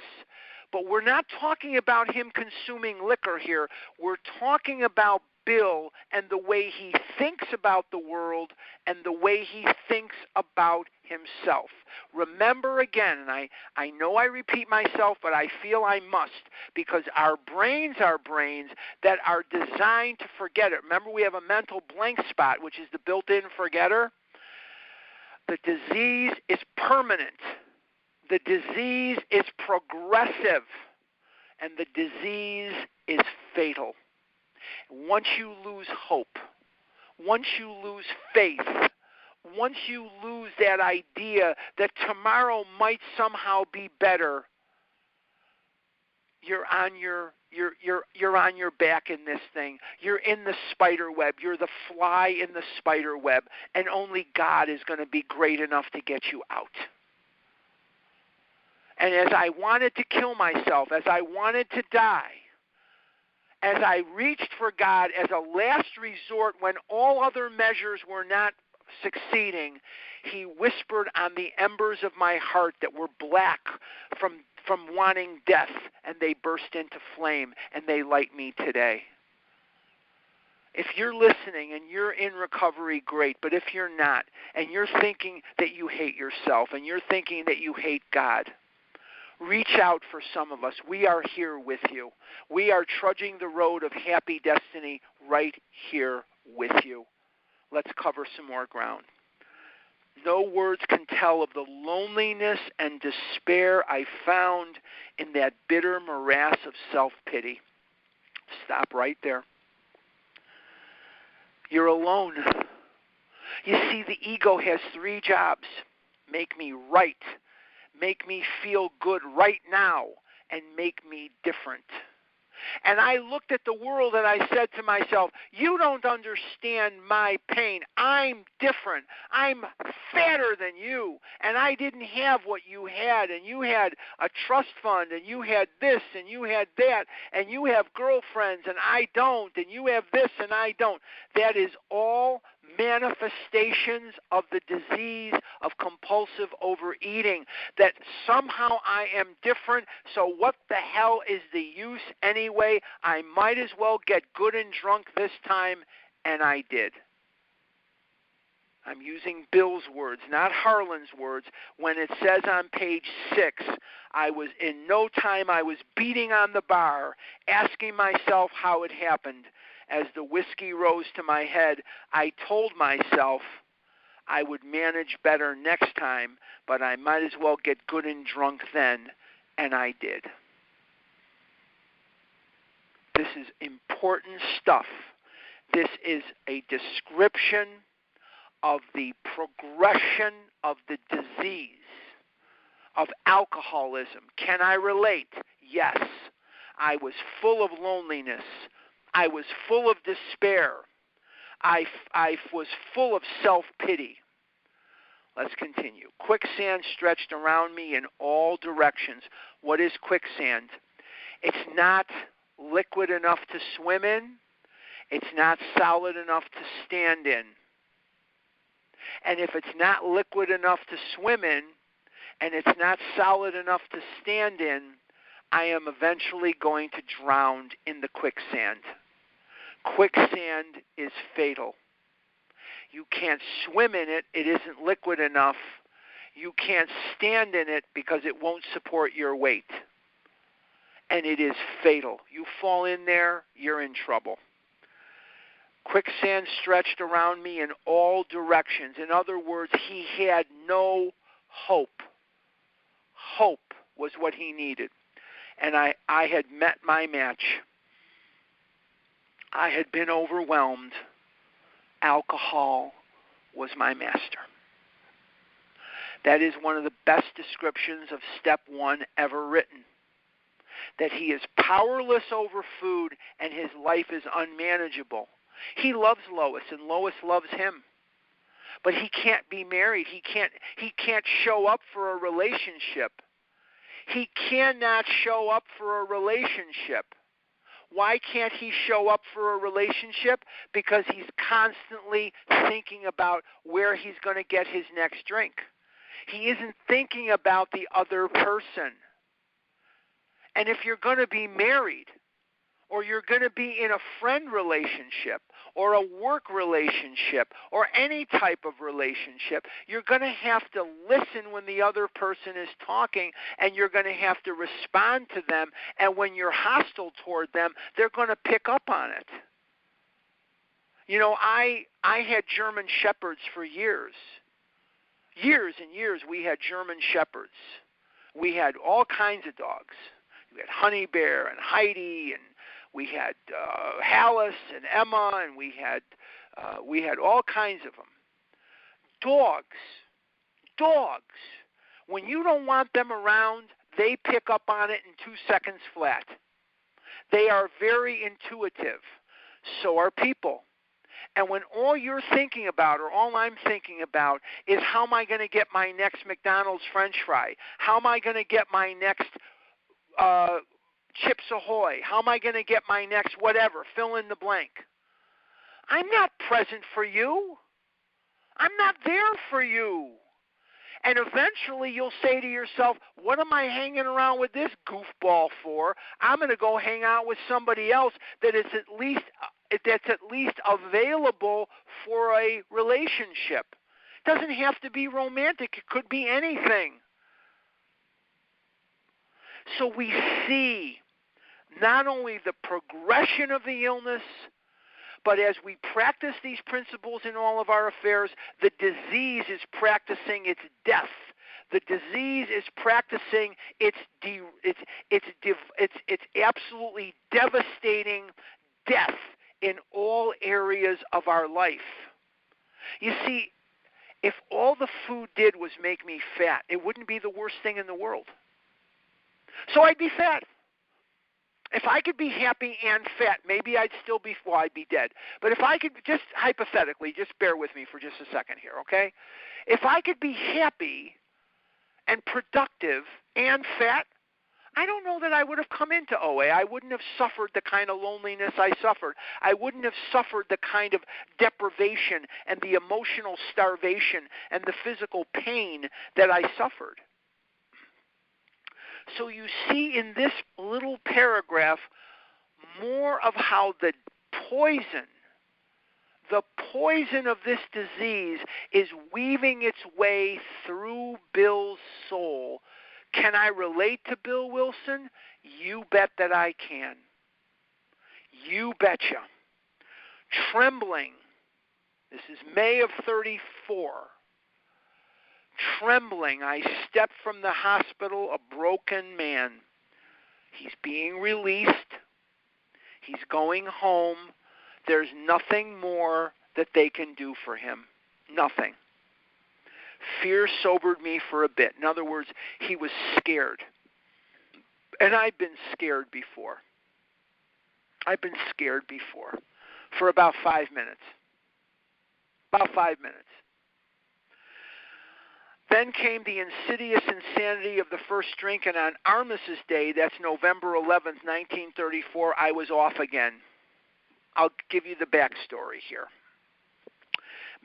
but we're not talking about him consuming liquor here. We're talking about Bill and the way he thinks about the world and the way he thinks about himself. Remember again, and I know I repeat myself, but I feel I must, because our brains are brains that are designed to forget it. Remember, we have a mental blank spot, which is the built-in forgetter. The disease is permanent. The disease is progressive. And the disease is fatal. Once you lose hope, once you lose faith, once you lose that idea that tomorrow might somehow be better, you're on your back in this thing. You're in the spider web. You're the fly in the spider web, and only God is going to be great enough to get you out. And as I wanted to kill myself, as I wanted to die, as I reached for God as a last resort when all other measures were not succeeding, he whispered on the embers of my heart that were black from wanting death, and they burst into flame, and they light me today. If you're listening and you're in recovery, great. But if you're not, and you're thinking that you hate yourself, and you're thinking that you hate God, reach out for some of us. We are here with you. We are trudging the road of happy destiny right here with you. Let's cover some more ground. No words can tell of the loneliness and despair I found in that bitter morass of self-pity. Stop right there. You're alone. You see, the ego has 3 jobs. Make me right. Make me feel good right now, and make me different. And I looked at the world and I said to myself, you don't understand my pain. I'm different. I'm fatter than you, and I didn't have what you had, and you had a trust fund, and you had this, and you had that, and you have girlfriends, and I don't, and you have this, and I don't. That is all manifestations of the disease of compulsive overeating, that somehow I am different, so what the hell is the use anyway? I might as well get good and drunk this time, and I did. I'm using Bill's words, not Harlan's words, when it says on page 6, I was in no time, I was beating on the bar, asking myself how it happened. As the whiskey rose to my head, I told myself I would manage better next time, but I might as well get good and drunk then, and I did. This is important stuff. This is a description of the progression of the disease of alcoholism. Can I relate? Yes. I was full of loneliness. I was full of despair. I was full of self-pity. Let's continue. Quicksand stretched around me in all directions. What is quicksand? It's not liquid enough to swim in. It's not solid enough to stand in. And if it's not liquid enough to swim in, and it's not solid enough to stand in, I am eventually going to drown in the quicksand. Quicksand is fatal. You can't swim in it. It isn't liquid enough. You can't stand in it because it won't support your weight. And it is fatal. You fall in there, you're in trouble. Quicksand stretched around me in all directions. In other words, he had no hope. Hope was what he needed. And I had met my match. I had been overwhelmed. Alcohol was my master. That is one of the best descriptions of step one ever written. That he is powerless over food and his life is unmanageable. He loves Lois and Lois loves him. But he can't be married. He can't show up for a relationship. He cannot show up for a relationship. Why can't he show up for a relationship? Because he's constantly thinking about where he's going to get his next drink. He isn't thinking about the other person. And if you're going to be married, or you're going to be in a friend relationship, or a work relationship, or any type of relationship, you're going to have to listen when the other person is talking, and you're going to have to respond to them, and when you're hostile toward them, they're going to pick up on it. You know, I had German Shepherds for years. Years and years we had German Shepherds. We had all kinds of dogs. We had Honey Bear and Heidi, and we had Hallis and Emma, and we had all kinds of them. Dogs. When you don't want them around, they pick up on it in 2 seconds flat. They are very intuitive. So are people. And when all you're thinking about, or all I'm thinking about, is how am I going to get my next McDonald's French fry? How am I going to get my next Chips Ahoy? How am I going to get my next whatever? Fill in the blank. I'm not present for you. I'm not there for you. And eventually you'll say to yourself, what am I hanging around with this goofball for? I'm going to go hang out with somebody else that's at least available for a relationship. It doesn't have to be romantic. It could be anything. So we see not only the progression of the illness, but as we practice these principles in all of our affairs, the disease is practicing its death. The disease is practicing its absolutely devastating death in all areas of our life. You see, if all the food did was make me fat, it wouldn't be the worst thing in the world. So I'd be fat. If I could be happy and fat, maybe I'd still be, well, I'd be dead. But if I could, just hypothetically, just bear with me for just a second here, okay? If I could be happy and productive and fat, I don't know that I would have come into OA. I wouldn't have suffered the kind of loneliness I suffered. I wouldn't have suffered the kind of deprivation and the emotional starvation and the physical pain that I suffered. So you see in this little paragraph more of how the poison of this disease is weaving its way through Bill's soul. Can I relate to Bill Wilson? You bet that I can. You betcha. Trembling. This is May of 34. Trembling, I stepped from the hospital a broken man. He's being released. He's going home There's nothing more that they can do for him. Nothing. Fear sobered me for a bit. In other words, he was scared. And I've been scared before. I've been scared before for about 5 minutes. About 5 minutes. Then came the insidious insanity of the first drink, and on Armistice Day, that's November 11th, 1934, I was off again. I'll give you the backstory here.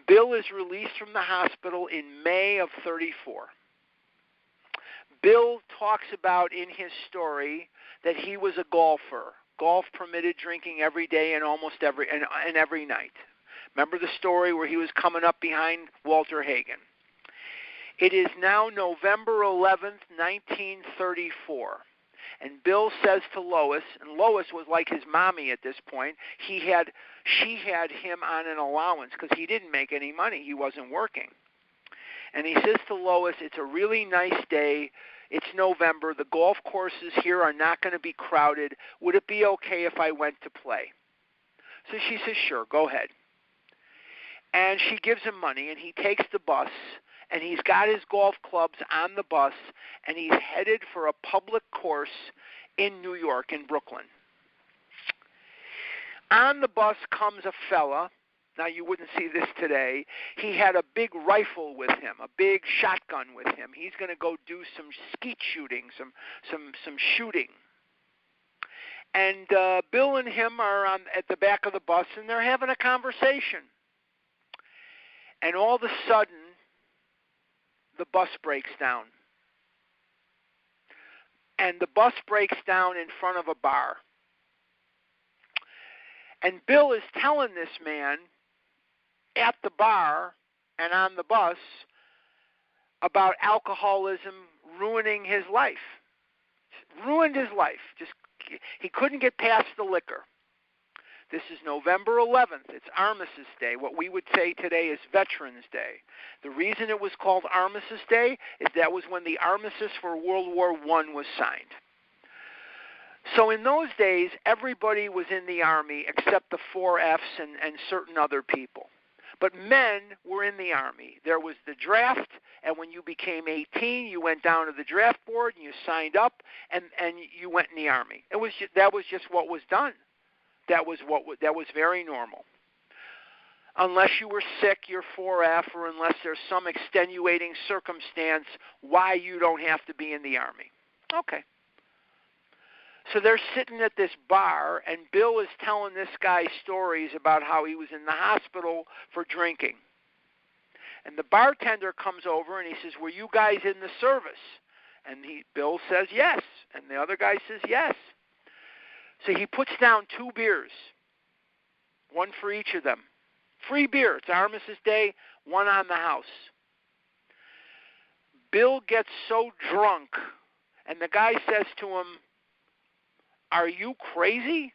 Bill is released from the hospital in May of 34. Bill talks about in his story that he was a golfer. Golf permitted drinking every day and almost every night. Remember the story where he was coming up behind Walter Hagen? It is now November 11th, 1934. And Bill says to Lois, and Lois was like his mommy at this point, she had him on an allowance because he didn't make any money. He wasn't working. And he says to Lois, it's a really nice day. It's November. The golf courses here are not going to be crowded. Would it be okay if I went to play? So she says, sure, go ahead. And she gives him money, and he takes the bus, and he's got his golf clubs on the bus, and he's headed for a public course in New York, in Brooklyn. On the bus comes a fella. Now, you wouldn't see this today. He had a big rifle with him, a big shotgun with him. He's going to go do some skeet shooting, some shooting. And Bill and him are at the back of the bus, and they're having a conversation. And all of a sudden, the bus breaks down. And the bus breaks down in front of a bar. And Bill is telling this man at the bar and on the bus about alcoholism ruining his life. Ruined his life. He couldn't get past the liquor. This is November 11th. It's Armistice Day. What we would say today is Veterans Day. The reason it was called Armistice Day is that was when the armistice for World War I was signed. So in those days, everybody was in the Army except the 4Fs and certain other people. But men were in the Army. There was the draft, and when you became 18, you went down to the draft board, and you signed up, and you went in the Army. That was just what was done. That was very normal. Unless you were sick, you're 4F, or unless there's some extenuating circumstance why you don't have to be in the Army. Okay. So they're sitting at this bar, and Bill is telling this guy stories about how he was in the hospital for drinking. And the bartender comes over, and he says, were you guys in the service? And Bill says yes, and the other guy says yes. So he puts down 2 beers, one for each of them. Free beer. It's Armistice Day, one on the house. Bill gets so drunk, and the guy says to him, are you crazy?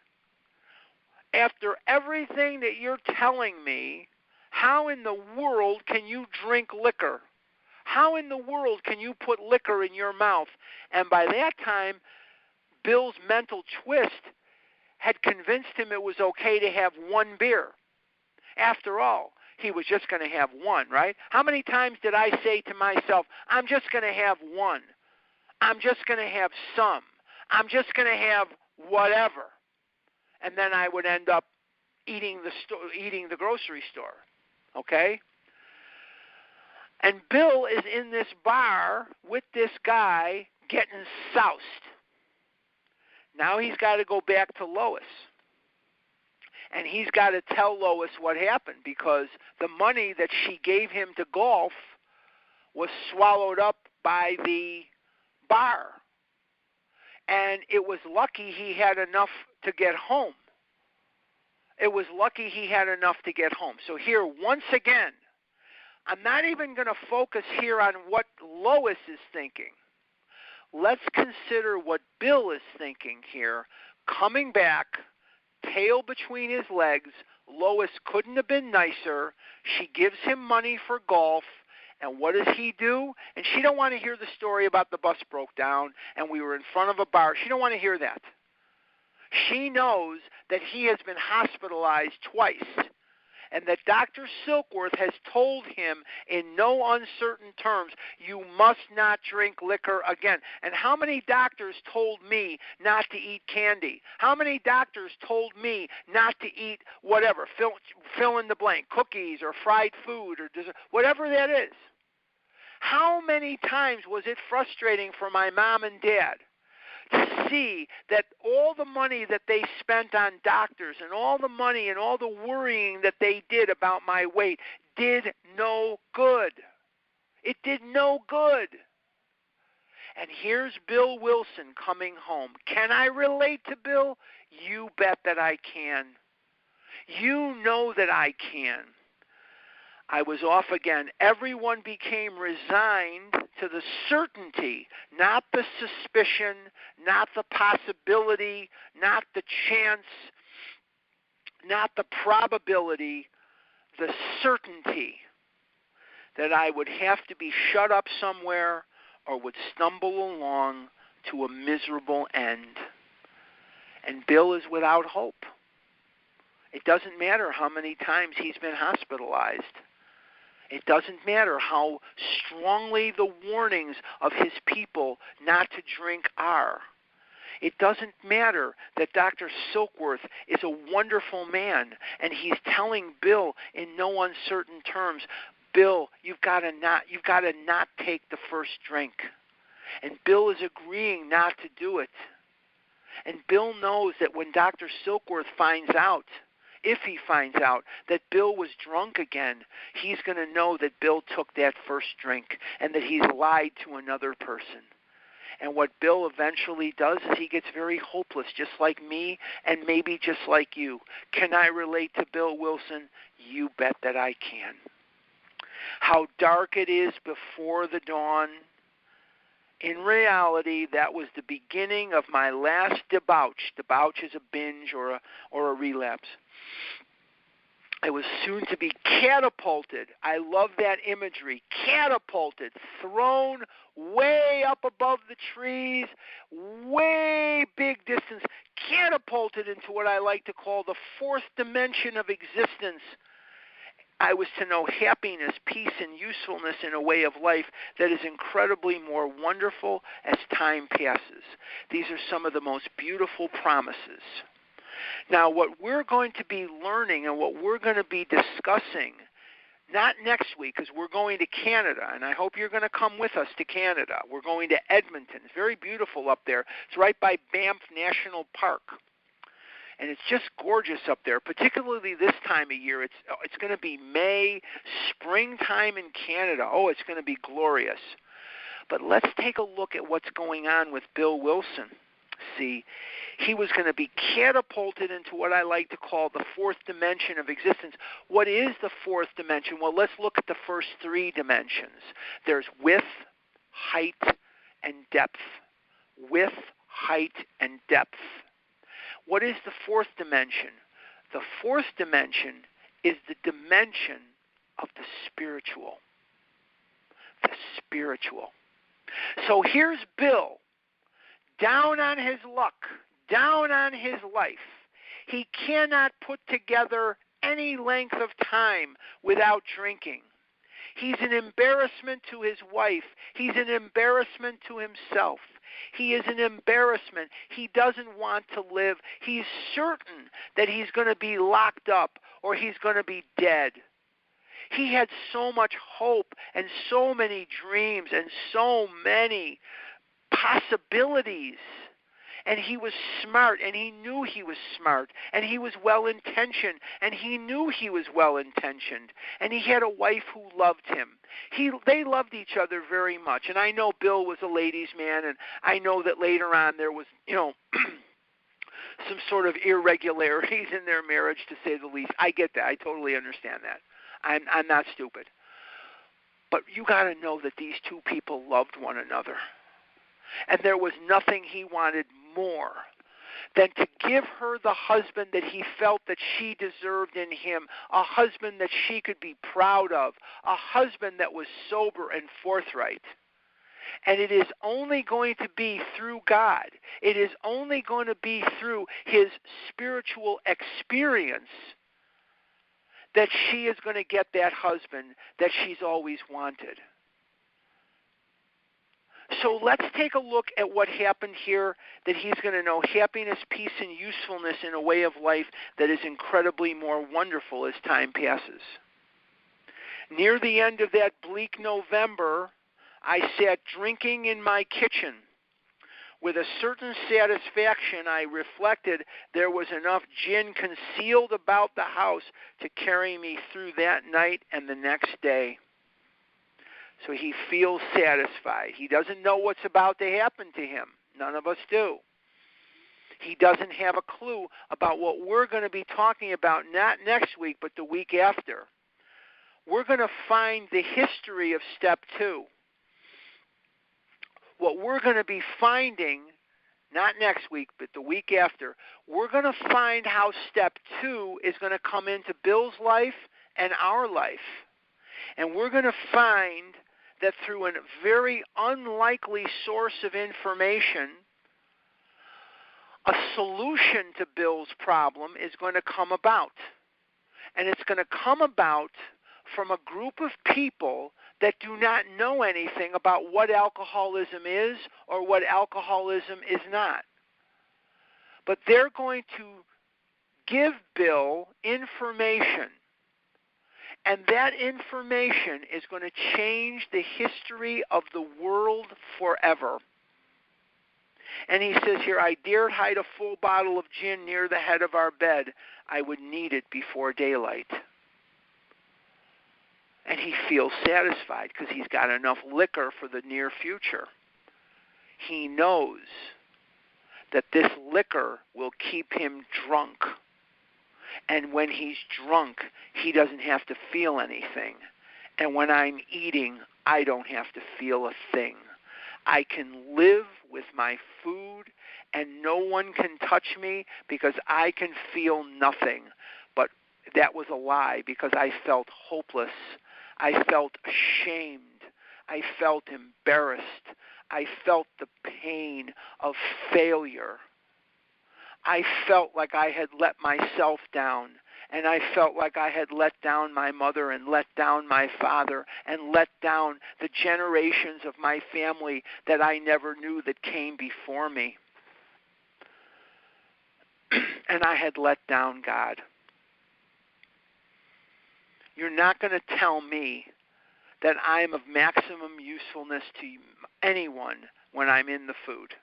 After everything that you're telling me, how in the world can you drink liquor? How in the world can you put liquor in your mouth? And by that time, Bill's mental twist had convinced him it was okay to have 1 beer. After all, he was just going to have 1, right? How many times did I say to myself, I'm just going to have 1. I'm just going to have some. I'm just going to have whatever. And then I would end up eating the grocery store. Okay? And Bill is in this bar with this guy getting soused. Now he's got to go back to Lois. And he's got to tell Lois what happened because the money that she gave him to golf was swallowed up by the bar. And it was lucky he had enough to get home. So here, once again, I'm not even going to focus here on what Lois is thinking. Let's consider what Bill is thinking here. Coming back, tail between his legs, Lois couldn't have been nicer. She gives him money for golf. And what does he do? And she don't want to hear the story about the bus broke down and we were in front of a bar. She don't want to hear that. She knows that he has been hospitalized twice, and that Dr. Silkworth has told him in no uncertain terms, you must not drink liquor again. And how many doctors told me not to eat candy? How many doctors told me not to eat whatever, fill in the blank, cookies or fried food or dessert, whatever that is? How many times was it frustrating for my mom and dad to see that all the money that they spent on doctors and all the money and all the worrying that they did about my weight did no good? It did no good. And here's Bill Wilson coming home. Can I relate to Bill? You bet that I can. You know that I can. I was off again. Everyone became resigned to the certainty, not the suspicion, not the possibility, not the chance, not the probability, the certainty that I would have to be shut up somewhere or would stumble along to a miserable end. And Bill is without hope. It doesn't matter how many times he's been hospitalized. It doesn't matter how strongly the warnings of his people not to drink are. It doesn't matter that Dr. Silkworth is a wonderful man, and he's telling Bill in no uncertain terms, Bill, you've got to not take the first drink. And Bill is agreeing not to do it. And Bill knows that when Dr. Silkworth finds out, if he finds out that Bill was drunk again, he's going to know that Bill took that first drink and that he's lied to another person. And what Bill eventually does is he gets very hopeless, just like me and maybe just like you. Can I relate to Bill Wilson? You bet that I can. How dark it is before the dawn. In reality, that was the beginning of my last debauch. Debauch is a binge or a relapse. I was soon to be catapulted. I love that imagery. Catapulted, thrown way up above the trees, way big distance, catapulted into what I like to call the fourth dimension of existence. I was to know happiness, peace, and usefulness in a way of life that is incredibly more wonderful as time passes. These are some of the most beautiful promises. Now, what we're going to be learning and what we're going to be discussing, not next week because we're going to Canada, and I hope you're going to come with us to Canada. We're going to Edmonton. It's very beautiful up there. It's right by Banff National Park. And it's just gorgeous up there, particularly this time of year. It's going to be May, springtime in Canada. Oh, it's going to be glorious. But let's take a look at what's going on with Bill Wilson. See, he was going to be catapulted into what I like to call the fourth dimension of existence. What is the fourth dimension? Well, let's look at the first three dimensions. There's width, height, and depth. Width, height, and depth. What is the fourth dimension? The fourth dimension is the dimension of the spiritual. The spiritual. So here's Bill, down on his luck, down on his life. He cannot put together any length of time without drinking. He's an embarrassment to his wife. He's an embarrassment to himself. He is an embarrassment. He doesn't want to live. He's certain that he's going to be locked up or he's going to be dead. He had so much hope and so many dreams and so many possibilities. And he was smart, and he knew he was smart, and he was well-intentioned, and he knew he was well-intentioned, and he had a wife who loved him. They loved each other very much, and I know Bill was a ladies' man, and I know that later on there was, some sort of irregularities in their marriage, to say the least. I get that. I totally understand that. I'm not stupid. But you got to know that these two people loved one another. And there was nothing he wanted more than to give her the husband that he felt that she deserved in him, a husband that she could be proud of, a husband that was sober and forthright. And it is only going to be through God. It is only going to be through his spiritual experience that she is going to get that husband that she's always wanted. So let's take a look at what happened here, that he's going to know happiness, peace, and usefulness in a way of life that is incredibly more wonderful as time passes. Near the end of that bleak November, I sat drinking in my kitchen. With a certain satisfaction, I reflected there was enough gin concealed about the house to carry me through that night and the next day. So he feels satisfied. He doesn't know what's about to happen to him. None of us do. He doesn't have a clue about what we're going to be talking about, not next week, but the week after. We're going to find the history of step 2. What we're going to be finding, not next week, but the week after, we're going to find how step 2 is going to come into Bill's life and our life. And we're going to find that through a very unlikely source of information, a solution to Bill's problem is going to come about. And it's going to come about from a group of people that do not know anything about what alcoholism is or what alcoholism is not. But they're going to give Bill information, and that information is going to change the history of the world forever. And he says here, I dared hide a full bottle of gin near the head of our bed. I would need it before daylight. And he feels satisfied because he's got enough liquor for the near future. He knows that this liquor will keep him drunk. And when he's drunk, he doesn't have to feel anything. And when I'm eating, I don't have to feel a thing. I can live with my food, and no one can touch me because I can feel nothing. But that was a lie, because I felt hopeless. I felt ashamed. I felt embarrassed. I felt the pain of failure. I felt like I had let myself down, and I felt like I had let down my mother and let down my father and let down the generations of my family that I never knew that came before me. And I had let down God. You're not going to tell me that I'm of maximum usefulness to anyone when I'm in the food.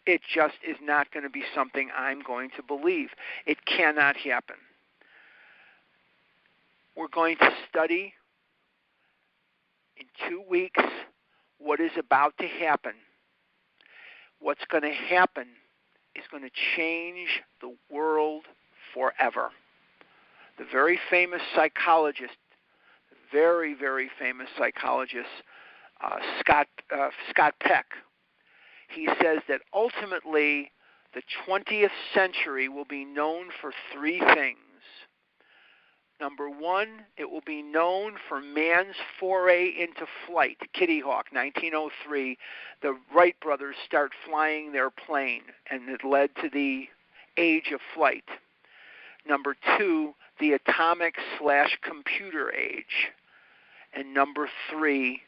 It just is not going to be something I'm going to believe. It cannot happen. We're going to study in 2 weeks what is about to happen. What's going to happen is going to change the world forever. The very famous psychologist, very, very famous psychologist, Scott Peck, he says that ultimately the 20th century will be known for 3 things. Number 1, it will be known for man's foray into flight. Kitty Hawk, 1903, the Wright brothers start flying their plane, and it led to the age of flight. Number 2, the atomic/computer age. And number 3,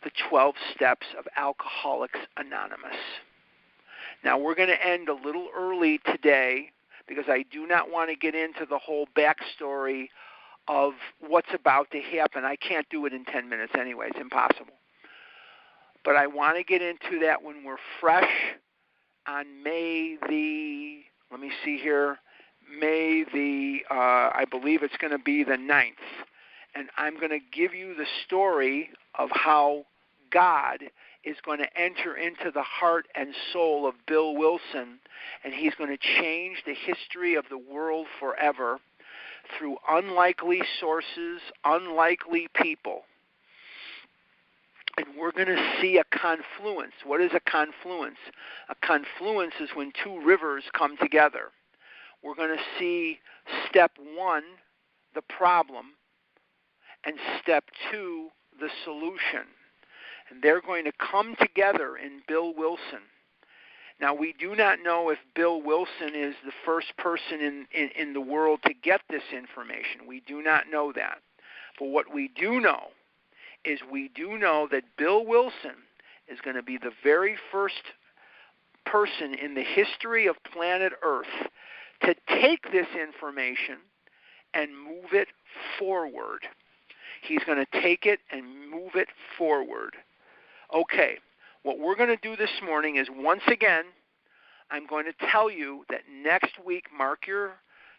the 12 steps of Alcoholics Anonymous. Now, we're going to end a little early today because I do not want to get into the whole backstory of what's about to happen. I can't do it in 10 minutes anyway. It's impossible. But I want to get into that when we're fresh on May the, let me see here, May the, I believe it's going to be the 9th. And I'm going to give you the story of how God is going to enter into the heart and soul of Bill Wilson, and he's going to change the history of the world forever through unlikely sources, unlikely people. And we're going to see a confluence. What is a confluence? A confluence is when 2 rivers come together. We're going to see step 1, the problem, and step 2, the solution. and they're going to come together in Bill Wilson. Now, we do not know if Bill Wilson is the first person in the world to get this information. We do not know that. But what we do know is we do know that Bill Wilson is going to be the very first person in the history of planet Earth to take this information and move it forward. He's going to take it and move it forward. Okay, what we're going to do this morning is, once again, I'm going to tell you that next week, mark your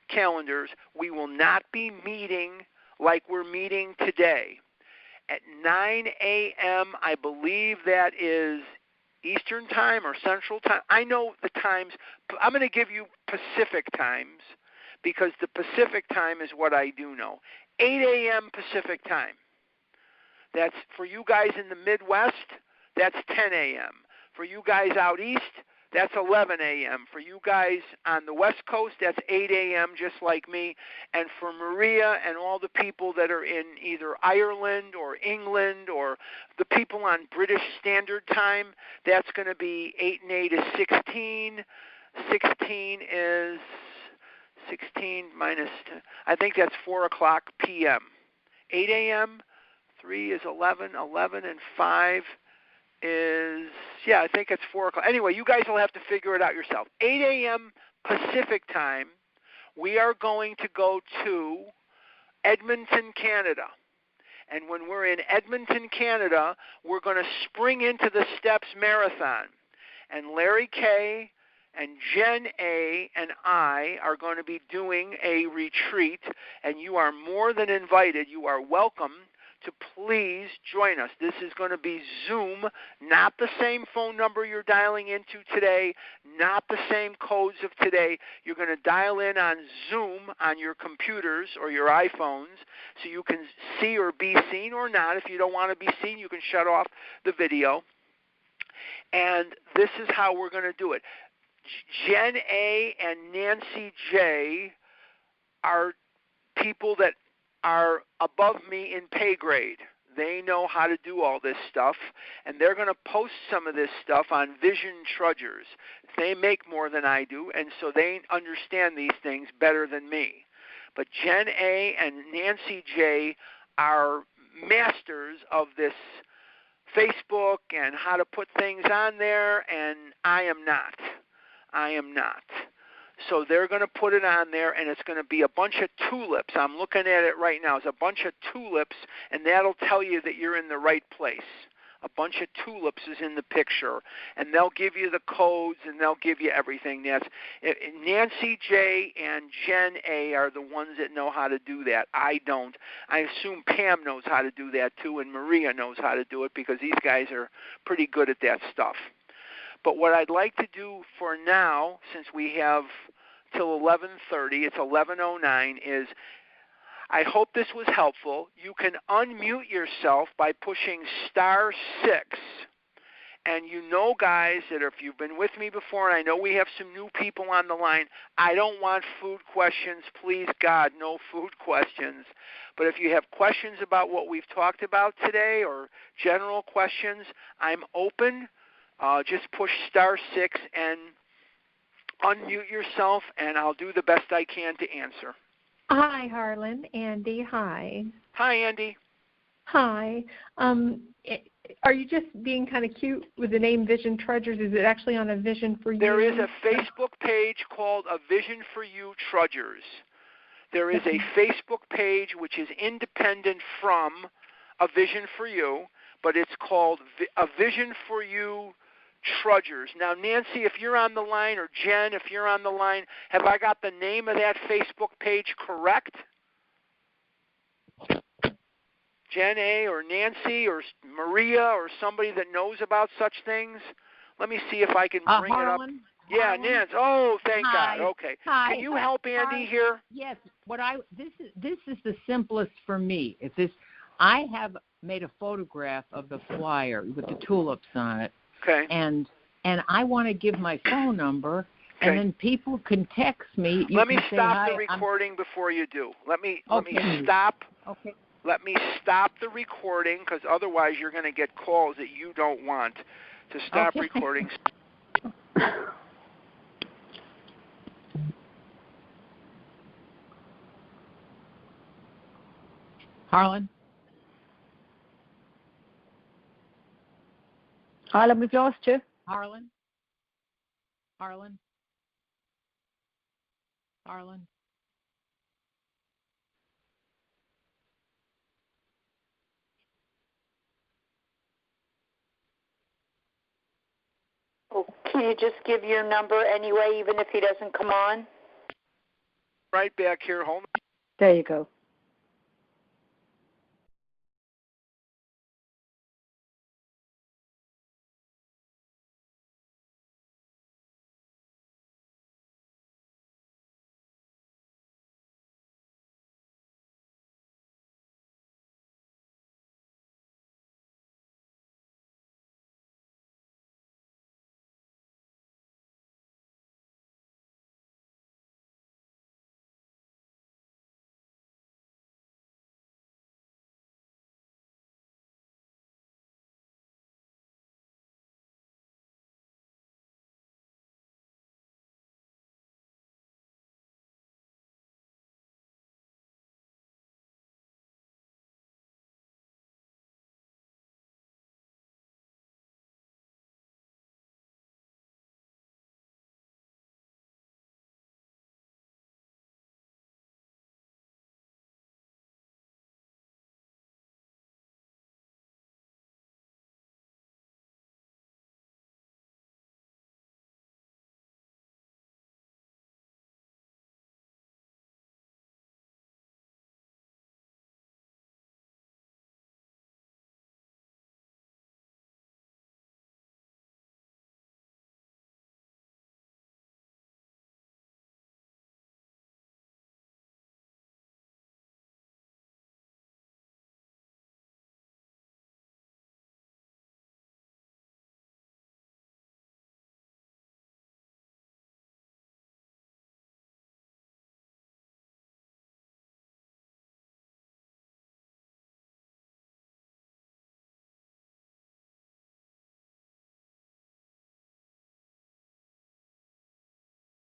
calendars, we will not be meeting like we're meeting today. At 9 a.m., I believe that is Eastern Time or Central Time. I know the times. I'm going to give you Pacific times because the Pacific time is what I do know. 8 a.m. Pacific time. That's for you guys in the Midwest, that's 10 a.m. For you guys out east, that's 11 a.m. For you guys on the West Coast, that's 8 a.m., just like me. And for Maria and all the people that are in either Ireland or England or the people on British Standard Time, that's going to be 8 and 8 is 16. 16 is 16 minus 10. I think that's 4 o'clock p.m. 8 a.m., 3 is 11, 11 and 5 is, I think it's 4 o'clock. Anyway, you guys will have to figure it out yourself. 8 a.m. Pacific time, we are going to go to Edmonton, Canada. And when we're in Edmonton, Canada, we're going to spring into the Steps Marathon. And Larry K. and Jen A. and I are going to be doing a retreat, and you are more than invited. You are welcome to please join us. This is going to be Zoom, not the same phone number you're dialing into today, not the same codes of today. You're going to dial in on Zoom on your computers or your iPhones so you can see or be seen, or not. If you don't want to be seen, you can shut off the video. And this is how we're going to do it. Jen A. and Nancy J. are people that are above me in pay grade. They know how to do all this stuff, and they're going to post some of this stuff on Vision Trudgers. They make more than I do, and so they understand these things better than me. But Jen A. and Nancy J. are masters of this Facebook and how to put things on there, and I am not. So they're going to put it on there, and it's going to be a bunch of tulips. I'm looking at it right now. It's a bunch of tulips, and that'll tell you that you're in the right place. A bunch of tulips is in the picture, and they'll give you the codes, and they'll give you everything. Nancy J. and Jen A. are the ones that know how to do that. I don't. I assume Pam knows how to do that too, and Maria knows how to do it because these guys are pretty good at that stuff. But what I'd like to do for now, since we have till 11:30, it's 11:09, is I hope this was helpful. You can unmute yourself by pushing *6. And you know, guys, that if you've been with me before, and I know we have some new people on the line, I don't want food questions. Please, God, no food questions. But if you have questions about what we've talked about today or general questions, I'm open. Just push *6 and unmute yourself, and I'll do the best I can to answer. Hi, Harlan. Andy, hi. Hi, Andy. Hi. Are you just being kind of cute with the name Vision Trudgers? Is it actually on a Vision for You? There is a Facebook page called A Vision for You Trudgers. There is a Facebook page which is independent from A Vision for You, but it's called A Vision for You Trudgers. Now, Nancy, if you're on the line, or Jen, if you're on the line, have I got the name of that Facebook page correct? Jen A. or Nancy or Maria or somebody that knows about such things? Let me see if I can bring Harlan, it up. Yeah, Nancy. Oh, thank Hi. God. Okay. Hi. Can you help Andy here? Yes. This is the simplest for me. I have made a photograph of the flyer with the tulips on it. Okay. And I want to give my phone number, and then people can text me. Let me stop the recording before you do. Let me stop. Okay. Let me stop the recording, because otherwise you're going to get calls that you don't want. To stop recording. Harlan? Harlan, we've lost you. Harlan? Harlan? Harlan? Oh, can you just give your number anyway, even if he doesn't come on? Right back here. Hold on. There you go.